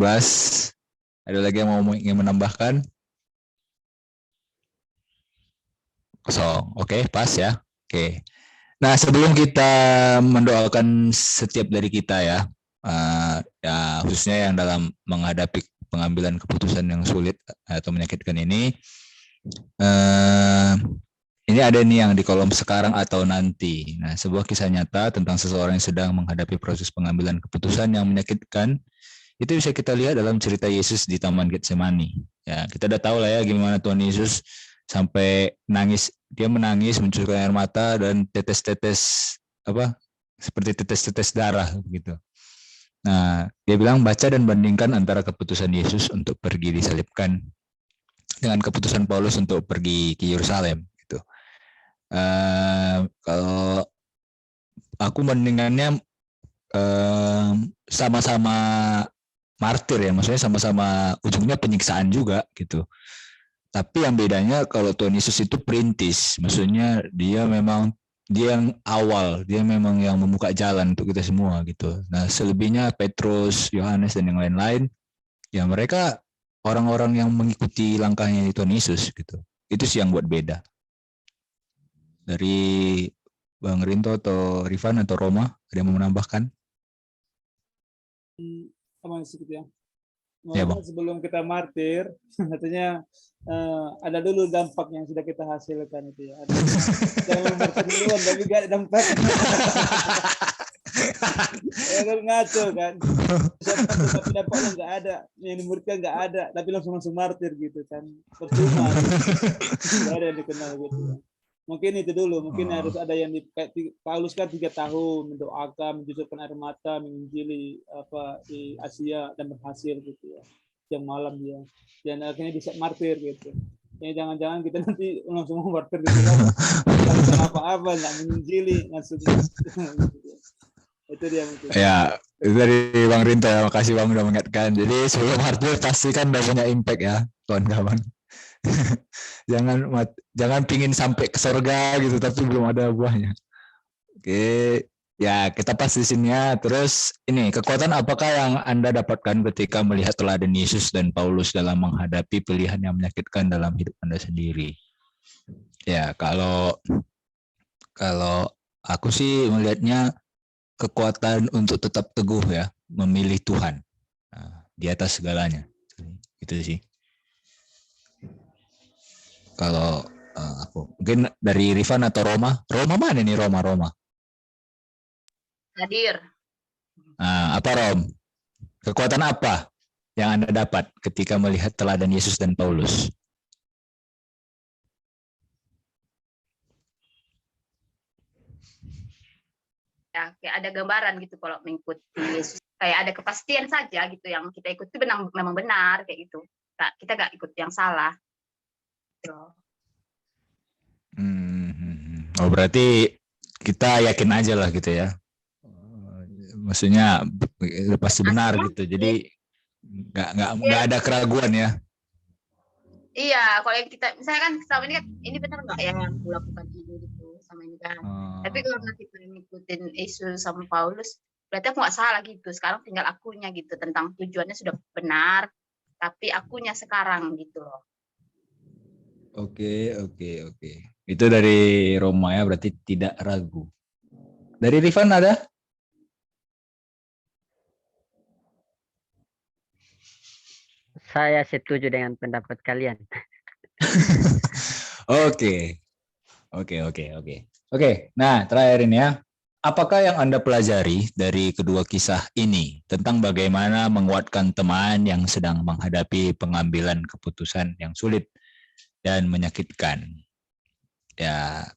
Ada lagi yang ingin menambahkan? Kosong. Oke, pas ya. Oke. Nah, sebelum kita mendoakan setiap dari kita ya, ya khususnya yang dalam menghadapi pengambilan keputusan yang sulit atau menyakitkan ini ada nih yang di kolom sekarang atau nanti. Nah, sebuah kisah nyata tentang seseorang yang sedang menghadapi proses pengambilan keputusan yang menyakitkan. Itu bisa kita lihat dalam cerita Yesus di Taman Getsemani. Ya, kita udah tahu lah ya gimana Tuhan Yesus sampai nangis, dia menangis, mencurahkan air mata dan tetes-tetes seperti tetes-tetes darah gitu. Nah, dia bilang baca dan bandingkan antara keputusan Yesus untuk pergi disalibkan dengan keputusan Paulus untuk pergi ke Yerusalem gitu. Kalau aku bandingannya sama-sama martir ya, maksudnya sama-sama ujungnya penyiksaan juga gitu. Tapi yang bedanya kalau Tuhan Yesus itu perintis, maksudnya dia yang awal, dia memang yang membuka jalan untuk kita semua gitu. Nah, selebihnya Petrus, Yohanes dan yang lain-lain, ya mereka orang-orang yang mengikuti langkahnya Tuhan Yesus gitu. Itu sih yang buat beda. Dari Bang Rinto atau Rifan atau Roma, ada yang mau menambahkan? Sama sedikit ya. Ya, Bang. Sebelum kita martir, artinya ada dulu dampak yang sudah kita hasilkan itu ya. Jangan martir duluan tapi gak ada dampak. Ya kan ngaco kan. Tapi dampaknya nggak ada, yang dimurtikan nggak ada, tapi langsung martir gitu kan. Percuma. Nggak ada yang dikenal gitu. Mungkin itu dulu, mungkin harus ada yang Paulus kan 3 tahun mendoakan, menjujurkan air mata, menginjili di Asia dan berhasil gitu ya. Jam malam dia. Dan akhirnya bisa martir gitu. Ya jangan-jangan kita nanti langsung martir gitu kan. Langsung apa-apa, nggak menginjili, langsung itu dia mungkin. Ya, itu dari Bang Rinto ya, makasih Bang udah mengingatkan. Jadi sebelum martir pasti kan udah punya impact ya, kawan-kawan. jangan pingin sampai ke surga gitu tapi belum ada buahnya. Oke, ya kita pas di sini ya. Terus ini, kekuatan apakah yang Anda dapatkan ketika melihat teladan Yesus dan Paulus dalam menghadapi pilihan yang menyakitkan dalam hidup Anda sendiri? Ya, kalau aku sih melihatnya kekuatan untuk tetap teguh ya, memilih Tuhan di atas segalanya. Itu sih. Kalau aku mungkin dari Rifan atau Roma mana nih Roma hadir. Apa Rom, kekuatan apa yang Anda dapat ketika melihat teladan Yesus dan Paulus? Ya, kayak ada gambaran gitu kalau mengikuti Yesus, kayak ada kepastian saja gitu yang kita ikuti memang benar kayak gitu. Kita nggak ikut yang salah. Oh berarti kita yakin aja lah gitu ya, maksudnya pasti benar gitu, jadi nggak ada keraguan ya. Iya, kalau yang kita misalnya kan selama ini kan ini benar nggak ya yang melakukan ini gitu sama ini kan. Tapi kalau kita ngikutin Yesus sama Paulus, berarti aku nggak salah gitu. Sekarang tinggal akunya gitu, tentang tujuannya sudah benar, tapi akunya sekarang gitu loh. Oke. Itu dari Roma ya, berarti tidak ragu. Dari Rifan ada? Saya setuju dengan pendapat kalian. Oke. Nah, terakhir ini ya. Apakah yang Anda pelajari dari kedua kisah ini tentang bagaimana menguatkan teman yang sedang menghadapi pengambilan keputusan yang sulit dan menyakitkan? Ya,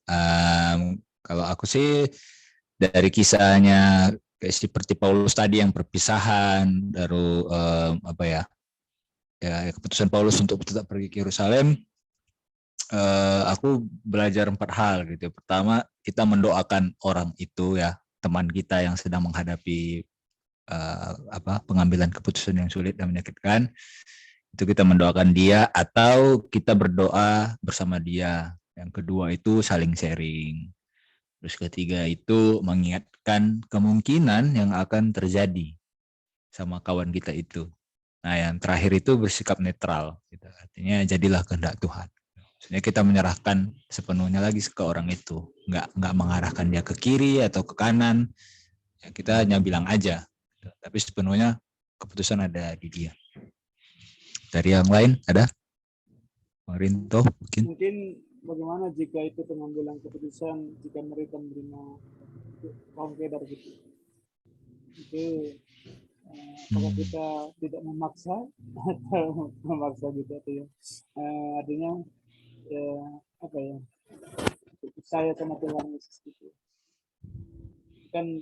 kalau aku sih dari kisahnya kayak seperti Paulus tadi yang perpisahan, baru keputusan Paulus untuk tetap pergi ke Yerusalem. Aku belajar 4 hal gitu. Pertama, kita mendoakan orang itu ya, teman kita yang sedang menghadapi pengambilan keputusan yang sulit dan menyakitkan. Itu kita mendoakan dia atau kita berdoa bersama dia. Yang kedua itu saling sharing. Terus ketiga itu mengingatkan kemungkinan yang akan terjadi sama kawan kita itu. Nah, yang terakhir itu bersikap netral. Gitu. Artinya jadilah kehendak Tuhan. Maksudnya kita menyerahkan sepenuhnya lagi ke orang itu, nggak mengarahkan dia ke kiri atau ke kanan. Ya, kita hanya bilang aja, tapi sepenuhnya keputusan ada di dia. Dari yang lain ada? Bang Rinto mungkin? Mungkin bagaimana jika itu pengambilan keputusan jika mereka menerima kaum kedar gitu. Itu apakah kita tidak memaksa atau memaksa gitu atau ya. Artinya percaya sama Tuhan Yesus gitu. Kan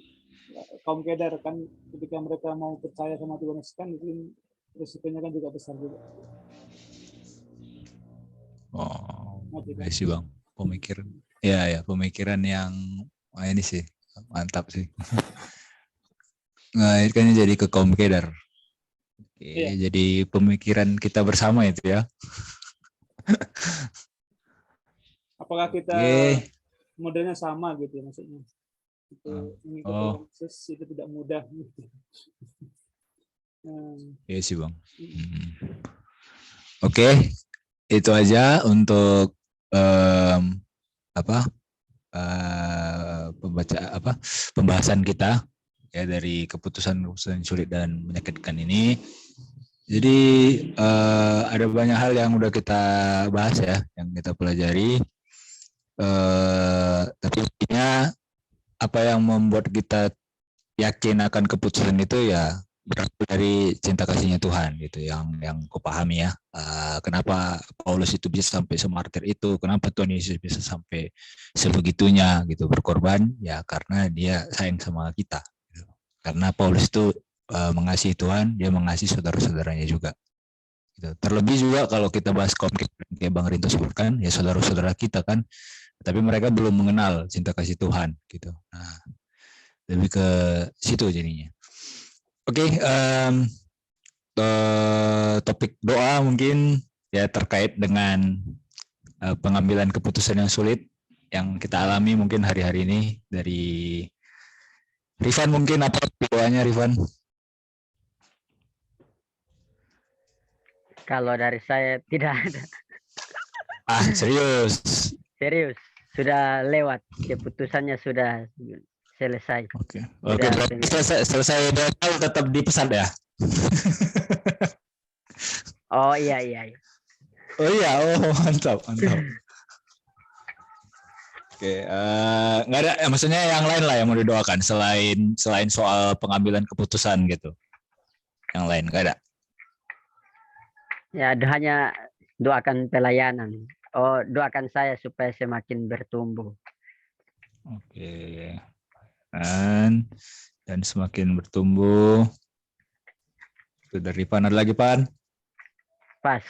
kaum kedar kan ketika mereka mau percaya sama Tuhan Yesus kan mungkin resikonya kan juga besar juga. Sih Bang, pemikiran. Ya, pemikiran yang ini sih mantap sih. Nah, ini kan jadi ke kaum kedar. Oke, jadi pemikiran kita bersama itu ya. Apakah kita modelnya sama gitu ya maksudnya? Itu mengikuti Yesus itu tidak mudah. Iya sih Bang. Oke, itu aja untuk pembahasan kita ya dari keputusan sulit dan menyakitkan ini. Jadi ada banyak hal yang udah kita bahas ya, yang kita pelajari. Tapi intinya apa yang membuat kita yakin akan keputusan itu ya berasal dari cinta kasihnya Tuhan gitu, yang kupahami ya. Kenapa Paulus itu bisa sampai semartir itu, kenapa Tuhan Yesus bisa sampai sebegitunya gitu berkorban, ya karena dia sayang sama kita gitu. Karena Paulus itu mengasihi Tuhan, dia mengasihi saudara-saudaranya juga gitu. Terlebih juga kalau kita bahas konflik kayak Bang Rinto sebutkan, ya saudara-saudara kita kan, tapi mereka belum mengenal cinta kasih Tuhan gitu. Nah, lebih ke situ jadinya. Oke, topik doa mungkin ya terkait dengan pengambilan keputusan yang sulit yang kita alami mungkin hari-hari ini. Dari Rifan mungkin apa doanya Rifan? Kalau dari saya tidak ada. Serius? Serius, sudah lewat, keputusannya sudah selesai. Oke. Selesai tahu tetap di pesan ya. Oh iya. Mantap. Oke, nggak ada, maksudnya yang lain lah yang mau didoakan selain soal pengambilan keputusan gitu. Yang lain nggak ada. Ya, hanya doakan pelayanan. Doakan saya supaya semakin bertumbuh. Oke. Dan semakin bertumbuh. Itu dari Pan, ada lagi Pan? Pas.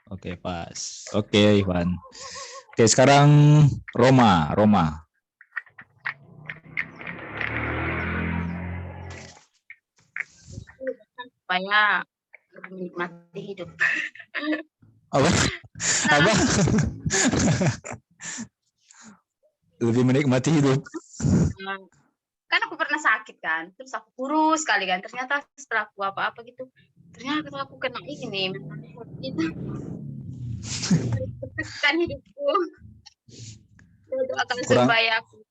Oke, pas. Oke, Ivan. Oke, sekarang Roma. Supaya menikmati hidup. Apa? Lebih menikmati hidup. Kan aku pernah sakit kan, terus aku kurus sekali kan. Ternyata setelah aku apa-apa gitu, ternyata aku kena ini Kan hidupku. Doakan Kurang- supaya aku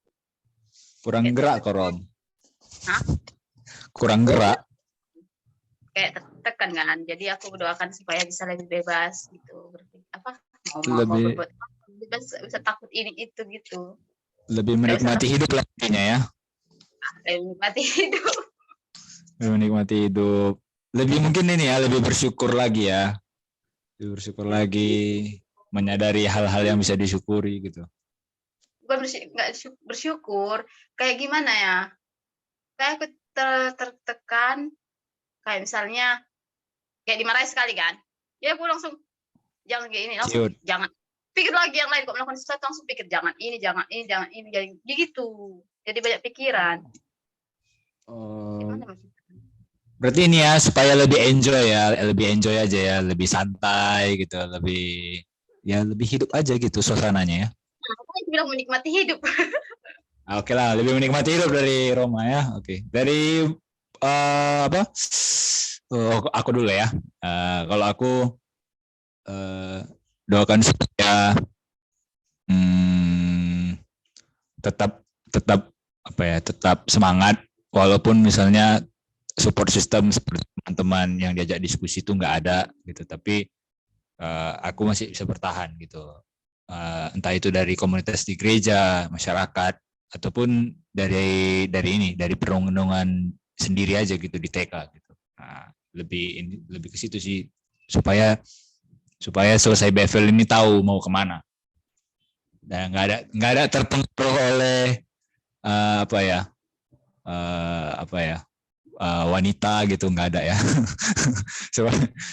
Kurang gerak kok, Rom. Hah? Kurang gerak. kayak tertekan kan. Jadi aku doakan supaya bisa lebih bebas gitu. Apa? Mau Lebih- berbuat bisa takut ini itu gitu. Lebih menikmati hidup lah intinya ya. Lebih menikmati hidup. Lebih menikmati hidup. Lebih mungkin ini ya, lebih bersyukur lagi ya. Lebih bersyukur lagi, menyadari hal-hal yang bisa disyukuri gitu. Bukan nggak bersyukur, kayak gimana ya? Kayak aku tertekan, kayak misalnya kayak dimarahi sekali kan. Ya aku langsung jangan kayak ini, langsung Ciut. jangan pikir lagi yang lain. Kok melakukan sesuatu langsung pikir jangan ini, jadi gitu. Jadi banyak pikiran. Gimana maksudnya? Berarti ini ya supaya lebih enjoy aja ya, lebih santai gitu, lebih hidup aja gitu suasananya ya. Nah, aku bilang menikmati hidup. Oke lah, lebih menikmati hidup dari Roma ya. Oke. Dari apa? Aku dulu ya. Kalau aku doakan supaya tetap semangat walaupun misalnya support system seperti teman-teman yang diajak diskusi itu nggak ada gitu, tapi aku masih bisa bertahan gitu. Entah itu dari komunitas di gereja, masyarakat, ataupun dari perundungan sendiri aja gitu di TK gitu. Nah, lebih ke situ sih supaya selesai BFL ini tahu mau kemana. Dan nggak ada terpengaruh oleh wanita gitu, nggak ada ya.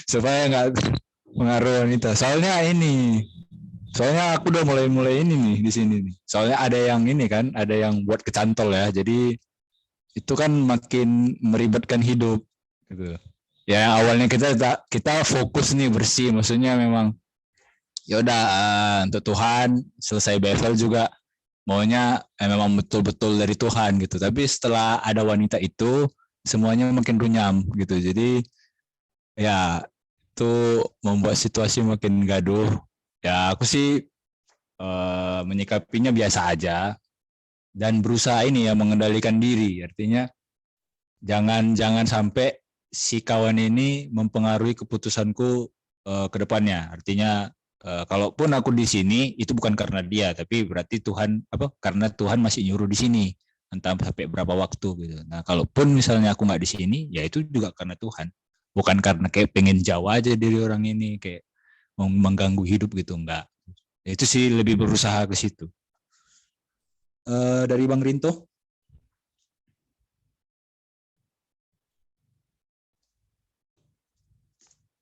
supaya nggak pengaruh wanita. Soalnya aku udah mulai ini nih di sini nih. Soalnya ada yang ini kan, ada yang buat kecantol ya. Jadi itu kan makin meribetkan hidup gitu. Ya awalnya kita fokus nih bersih, maksudnya memang ya udah untuk Tuhan, selesai BFL juga maunya memang betul-betul dari Tuhan gitu. Tapi setelah ada wanita itu semuanya makin runyam gitu. Jadi ya itu membuat situasi makin gaduh. Ya aku sih menyikapinya biasa aja dan berusaha ini ya mengendalikan diri. Artinya jangan sampai si kawan ini mempengaruhi keputusanku ke depannya. Artinya kalaupun aku di sini itu bukan karena dia, tapi berarti karena Tuhan masih nyuruh di sini entah sampai berapa waktu gitu. Nah, kalaupun misalnya aku nggak di sini, ya itu juga karena Tuhan. Bukan karena kayak pengen jauh aja dari orang ini, kayak mengganggu hidup gitu, enggak. Itu sih lebih berusaha ke situ. Dari Bang Rinto?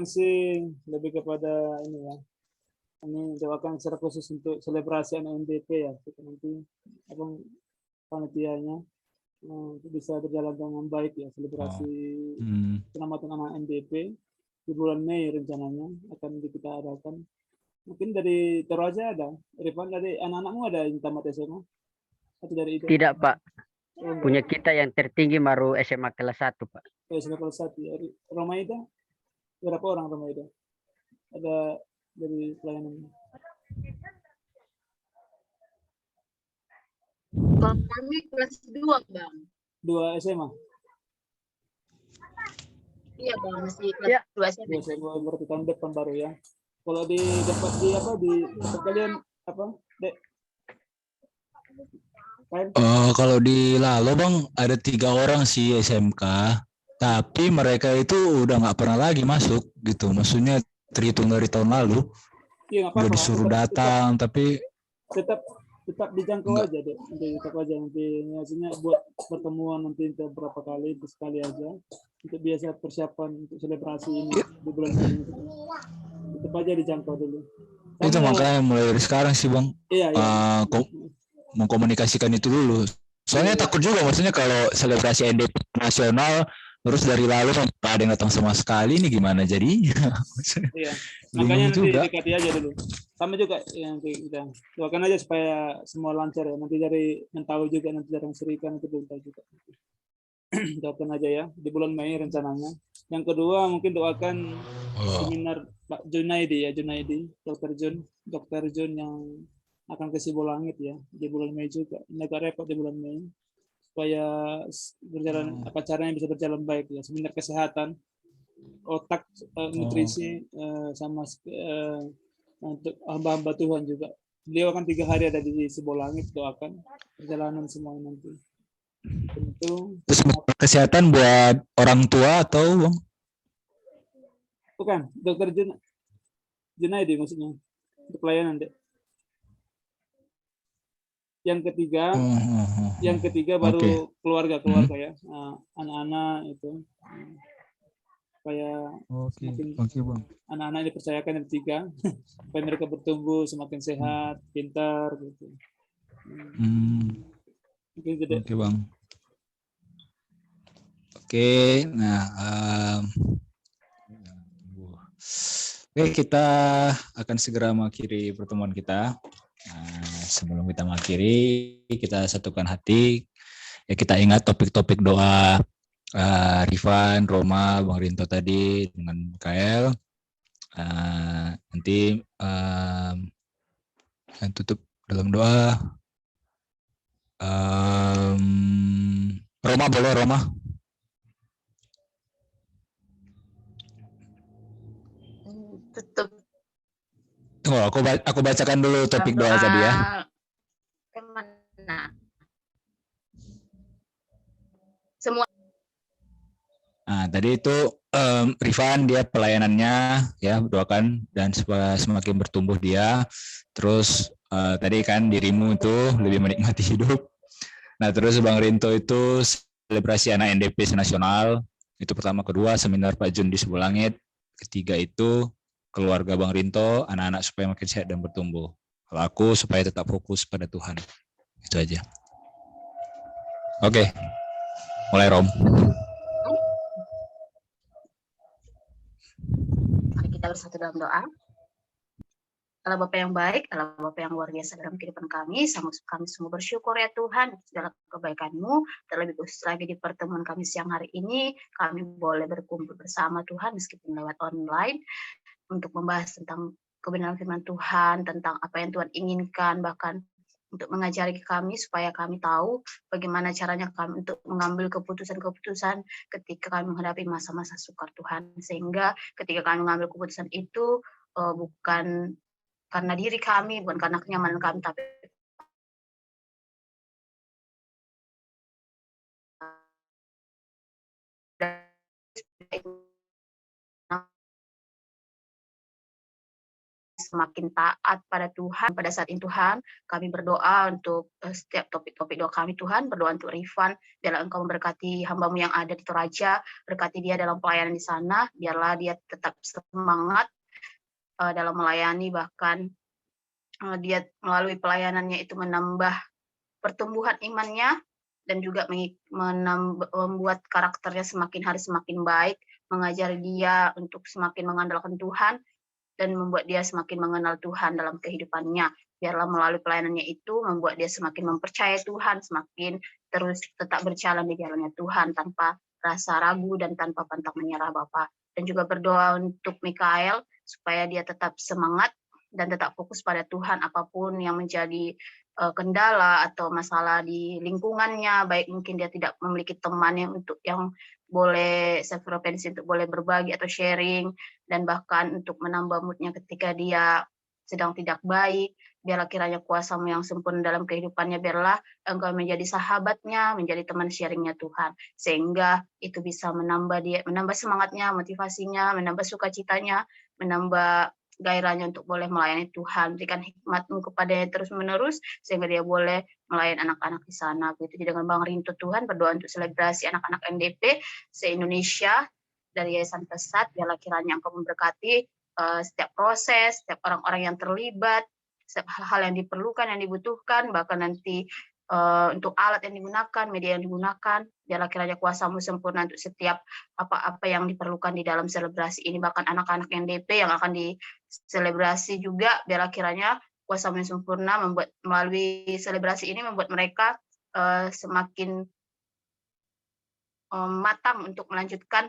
Sih lebih kepada ini ya. Ini doakan secara khusus untuk selebrasi NMDP ya. Nanti abang panitianya bisa berjalan dengan baik ya, selebrasi penamatan anak NDP di bulan Mei rencananya akan kita adakan. Mungkin dari Toraja ada, Rifan, dari anak-anakmu ada yang tamat SMA? Atau dari itu? Tidak, Pak. Punya kita yang tertinggi baru SMA kelas 1, Pak. SMA kelas 1 ya. Romaida? Berapa orang Romaida? Ada dari pelayanan? Kami kelas 2, Bang. 2 SMA? Iya, Bang, masih kelas 2 SMA. 2 SMA berarti tahun depan baru ya. Kalau di dapat di kalian apa, Dek? Kalau di Lalo Bang ada 3 orang sih SMK, tapi mereka itu udah nggak pernah lagi masuk gitu. Maksudnya terhitung dari tahun lalu. Iya, udah disuruh datang, tapi tetap dijangkau aja deh. Tetap aja nanti maksudnya buat pertemuan nanti berapa kali, sekali aja. Untuk biasa persiapan untuk selebrasi ini di bulan ini. Tetap aja dijangkau dulu. Itu makanya mulai dari sekarang sih Bang. Iya. Mengkomunikasikan itu dulu. Soalnya takut juga, maksudnya kalau selebrasi NDP nasional terus dari lalu sampai ada yang datang sama sekali, ini gimana jadi? Iya. Makanya nanti dekati aja dulu. Sama juga yang kita doakan aja supaya semua lancar ya. Nanti dari yang tahu juga nanti dari yang serikan itu belum tahu juga. Doakan aja ya di bulan Mei rencananya. Yang kedua mungkin doakan seminar Pak Junaidi ya, Junaidi, Dr. Jun Dr. John yang akan ke Sibolangit ya di bulan Mei juga. Ini agak repot di bulan Mei supaya berjalan acaranya bisa berjalan baik ya. Seminar kesehatan, otak, nutrisi, sama untuk hamba-hamba Tuhan juga. Beliau akan 3 hari ada di Sibolangit, doakan perjalanan semua nanti. Tentu. Terus kesehatan buat orang tua atau Bang? Bukan, Dr. Junaidi maksudnya untuk pelayanan deh. Yang ketiga baru keluarga ya, anak-anak itu supaya Bang. anak-anak dipercayakan yang 3 supaya mereka bertumbuh semakin sehat, pintar gitu. Oke Bang. Oke, nah kita akan segera mengakhiri pertemuan kita. Nah, sebelum kita mengakhiri, kita satukan hati. Ya, kita ingat topik-topik doa Rifan, Roma, Bang Rinto tadi dengan Kael. Nanti yang tutup dalam doa. Roma boleh, Roma? Tutup. Tunggu, aku bacakan dulu topik doa tadi ya. Kemana? Semua. Nah, tadi itu Rifan dia pelayanannya ya doakan dan semakin bertumbuh dia. Terus tadi kan dirimu itu lebih menikmati hidup. Nah, terus Bang Rinto itu selebrasi anak NDP nasional. Itu pertama, kedua seminar Pak Jun di Sibolangit. Ketiga itu keluarga Bang Rinto, anak-anak supaya makin sehat dan bertumbuh. Kalau aku supaya tetap fokus pada Tuhan. Itu aja. Oke. Mulai Rom. Mari kita bersatu dalam doa. Allah Bapa yang baik, Allah Bapa yang luar biasa dalam kehidupan kami, kami semua bersyukur ya Tuhan segala kebaikan-Mu, terlebih khusus lagi di pertemuan kami siang hari ini, kami boleh berkumpul bersama Tuhan meskipun lewat online, untuk membahas tentang kebenaran firman Tuhan, tentang apa yang Tuhan inginkan, bahkan untuk mengajari kami supaya kami tahu bagaimana caranya kami untuk mengambil keputusan-keputusan ketika kami menghadapi masa-masa sukar Tuhan, sehingga ketika kami mengambil keputusan itu bukan karena diri kami, bukan karena kenyamanan kami, tapi semakin taat pada Tuhan. Pada saat itu Tuhan, kami berdoa untuk setiap topik-topik doa kami Tuhan, berdoa untuk Rifan, biarlah Engkau memberkati hamba-Mu yang ada di Toraja, berkati dia dalam pelayanan di sana, biarlah dia tetap semangat dalam melayani, bahkan dia melalui pelayanannya itu menambah pertumbuhan imannya dan juga membuat karakternya semakin hari semakin baik, mengajari dia untuk semakin mengandalkan Tuhan dan membuat dia semakin mengenal Tuhan dalam kehidupannya. Biarlah melalui pelayanannya itu membuat dia semakin mempercayai Tuhan, semakin terus tetap berjalan di jalannya Tuhan tanpa rasa ragu dan tanpa pantang menyerah Bapa. Dan juga berdoa untuk Mikael supaya dia tetap semangat dan tetap fokus pada Tuhan, apapun yang menjadi kendala atau masalah di lingkungannya, baik mungkin dia tidak memiliki teman yang boleh sefrekuensi untuk boleh berbagi atau sharing, dan bahkan untuk menambah moodnya ketika dia sedang tidak baik, biarlah kiranya kuasa-Mu yang sempurna dalam kehidupannya, biarlah Engkau menjadi sahabatnya, menjadi teman sharingnya Tuhan, sehingga itu bisa menambah semangatnya, motivasinya, menambah sukacitanya, menambah gairahnya untuk boleh melayani Tuhan. Berikan hikmat-Mu kepadanya terus-menerus, sehingga dia boleh melayani anak-anak di sana. Begitu dengan Bang Rinto Tuhan, berdoa untuk selebrasi anak-anak NDP se-Indonesia dari Yayasan Pesat, biarlah kiranya Engkau memberkati setiap proses, setiap orang-orang yang terlibat, setiap hal-hal yang diperlukan, yang dibutuhkan, bahkan nanti untuk alat yang digunakan, media yang digunakan, biarlah kiranya kuasa-Mu sempurna untuk setiap apa-apa yang diperlukan di dalam selebrasi ini, bahkan anak-anak NDP yang akan diselebrasi juga, biarlah kiranya kuasa-Mu yang sempurna membuat melalui selebrasi ini membuat mereka semakin matang untuk melanjutkan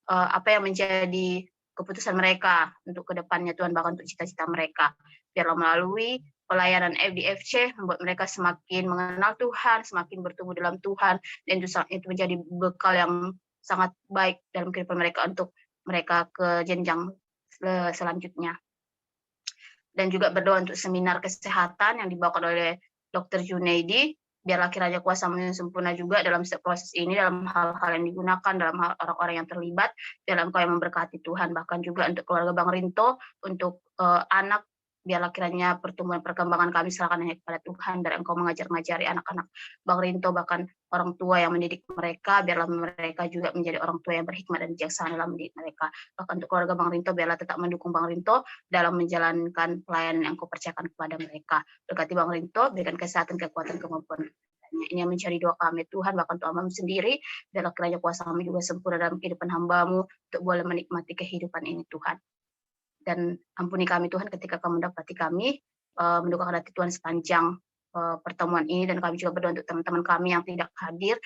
apa yang menjadi keputusan mereka untuk kedepannya Tuhan, bahkan untuk cita-cita mereka. Biarlah melalui pelayanan FDFC membuat mereka semakin mengenal Tuhan, semakin bertumbuh dalam Tuhan, dan itu menjadi bekal yang sangat baik dalam kehidupan mereka untuk mereka ke jenjang selanjutnya. Dan juga berdoa untuk seminar kesehatan yang dibawakan oleh Dr. Junaidi, biarlah kiranya kuasa-Mu sempurna juga dalam setiap proses ini, dalam hal-hal yang digunakan, dalam hal orang-orang yang terlibat, dalam Engkau yang memberkati Tuhan, bahkan juga untuk keluarga Bang Rinto, untuk anak, biarlah kiranya pertumbuhan perkembangan kami serahkan hanya kepada Tuhan, dan Engkau mengajar-ngajari anak-anak Bang Rinto, bahkan orang tua yang mendidik mereka, biarlah mereka juga menjadi orang tua yang berhikmat dan bijaksana dalam mendidik mereka. Bahkan untuk keluarga Bang Rinto, biarlah tetap mendukung Bang Rinto dalam menjalankan pelayanan yang Engkau percayakan kepada mereka. Berkati Bang Rinto, berikan kesehatan, kekuatan, kemampuan. Ini yang mencari doa kami Tuhan, bahkan untuk hamba-Mu sendiri, biarlah kiranya kuasa kami juga sempurna dalam kehidupan hamba-Mu untuk boleh menikmati kehidupan ini Tuhan. Dan ampuni kami Tuhan ketika Kau mendapati kami, mendukakan hati Tuhan sepanjang pertemuan ini, dan kami juga berdoa untuk teman-teman kami yang tidak hadir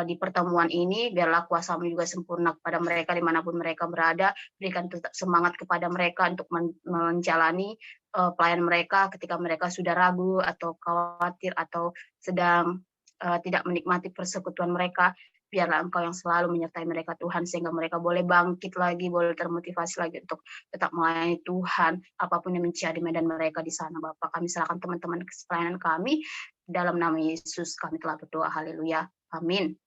di pertemuan ini, biarlah kuasa-Mu juga sempurna kepada mereka dimanapun mereka berada, berikan tetap semangat kepada mereka untuk menjalani pelayanan mereka ketika mereka sudah ragu atau khawatir atau sedang tidak menikmati persekutuan mereka. Biarlah Engkau yang selalu menyertai mereka Tuhan, sehingga mereka boleh bangkit lagi, boleh termotivasi lagi untuk tetap melayani Tuhan, apapun yang menjadi medan mereka di sana. Bapak, kami serahkan teman-teman pelayanan kami, dalam nama Yesus kami telah berdoa, haleluya, amin.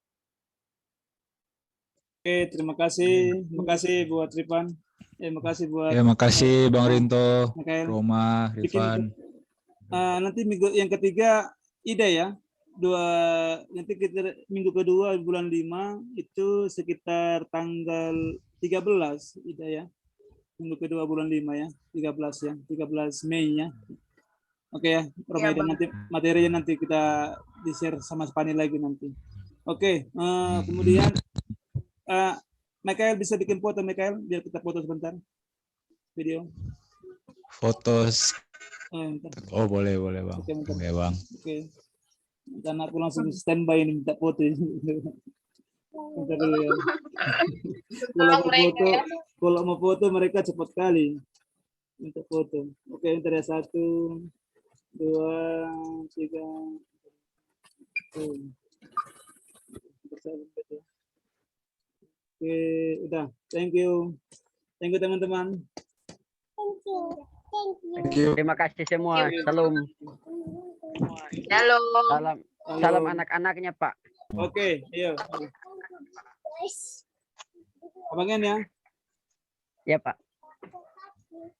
Oke, terima kasih buat Rifan. Terima kasih buat. Ya, makasih Bang Rinto, Mikael. Roma, Rifan. Nanti minggu yang ketiga Ida ya. Nanti kita minggu kedua bulan 5 itu sekitar tanggal 13 Ida ya. Minggu kedua bulan 5 ya, 13 ya, 13 Mei ya. Oke ya, Roma, Ya, nanti materinya nanti kita di-share sama Spani lagi nanti. Oke, kemudian Mikael bisa bikin foto, Mikael, biar kita foto sebentar. Video. Foto. Oh, boleh Bang. Oke, Oke, Bang. Oke. Dan aku langsung standby ini minta foto. Bentar dulu ya. Kalau mau foto mereka cepat kali. Minta foto. Oke, bentar ya. 1, 2, 3. Oke, udah. Thank you. Thank you teman-teman. Thank you. Terima kasih semua. Salam. Halo. Salam anak-anaknya, Pak. Oke, iya. Abangan ya. Ya, Pak.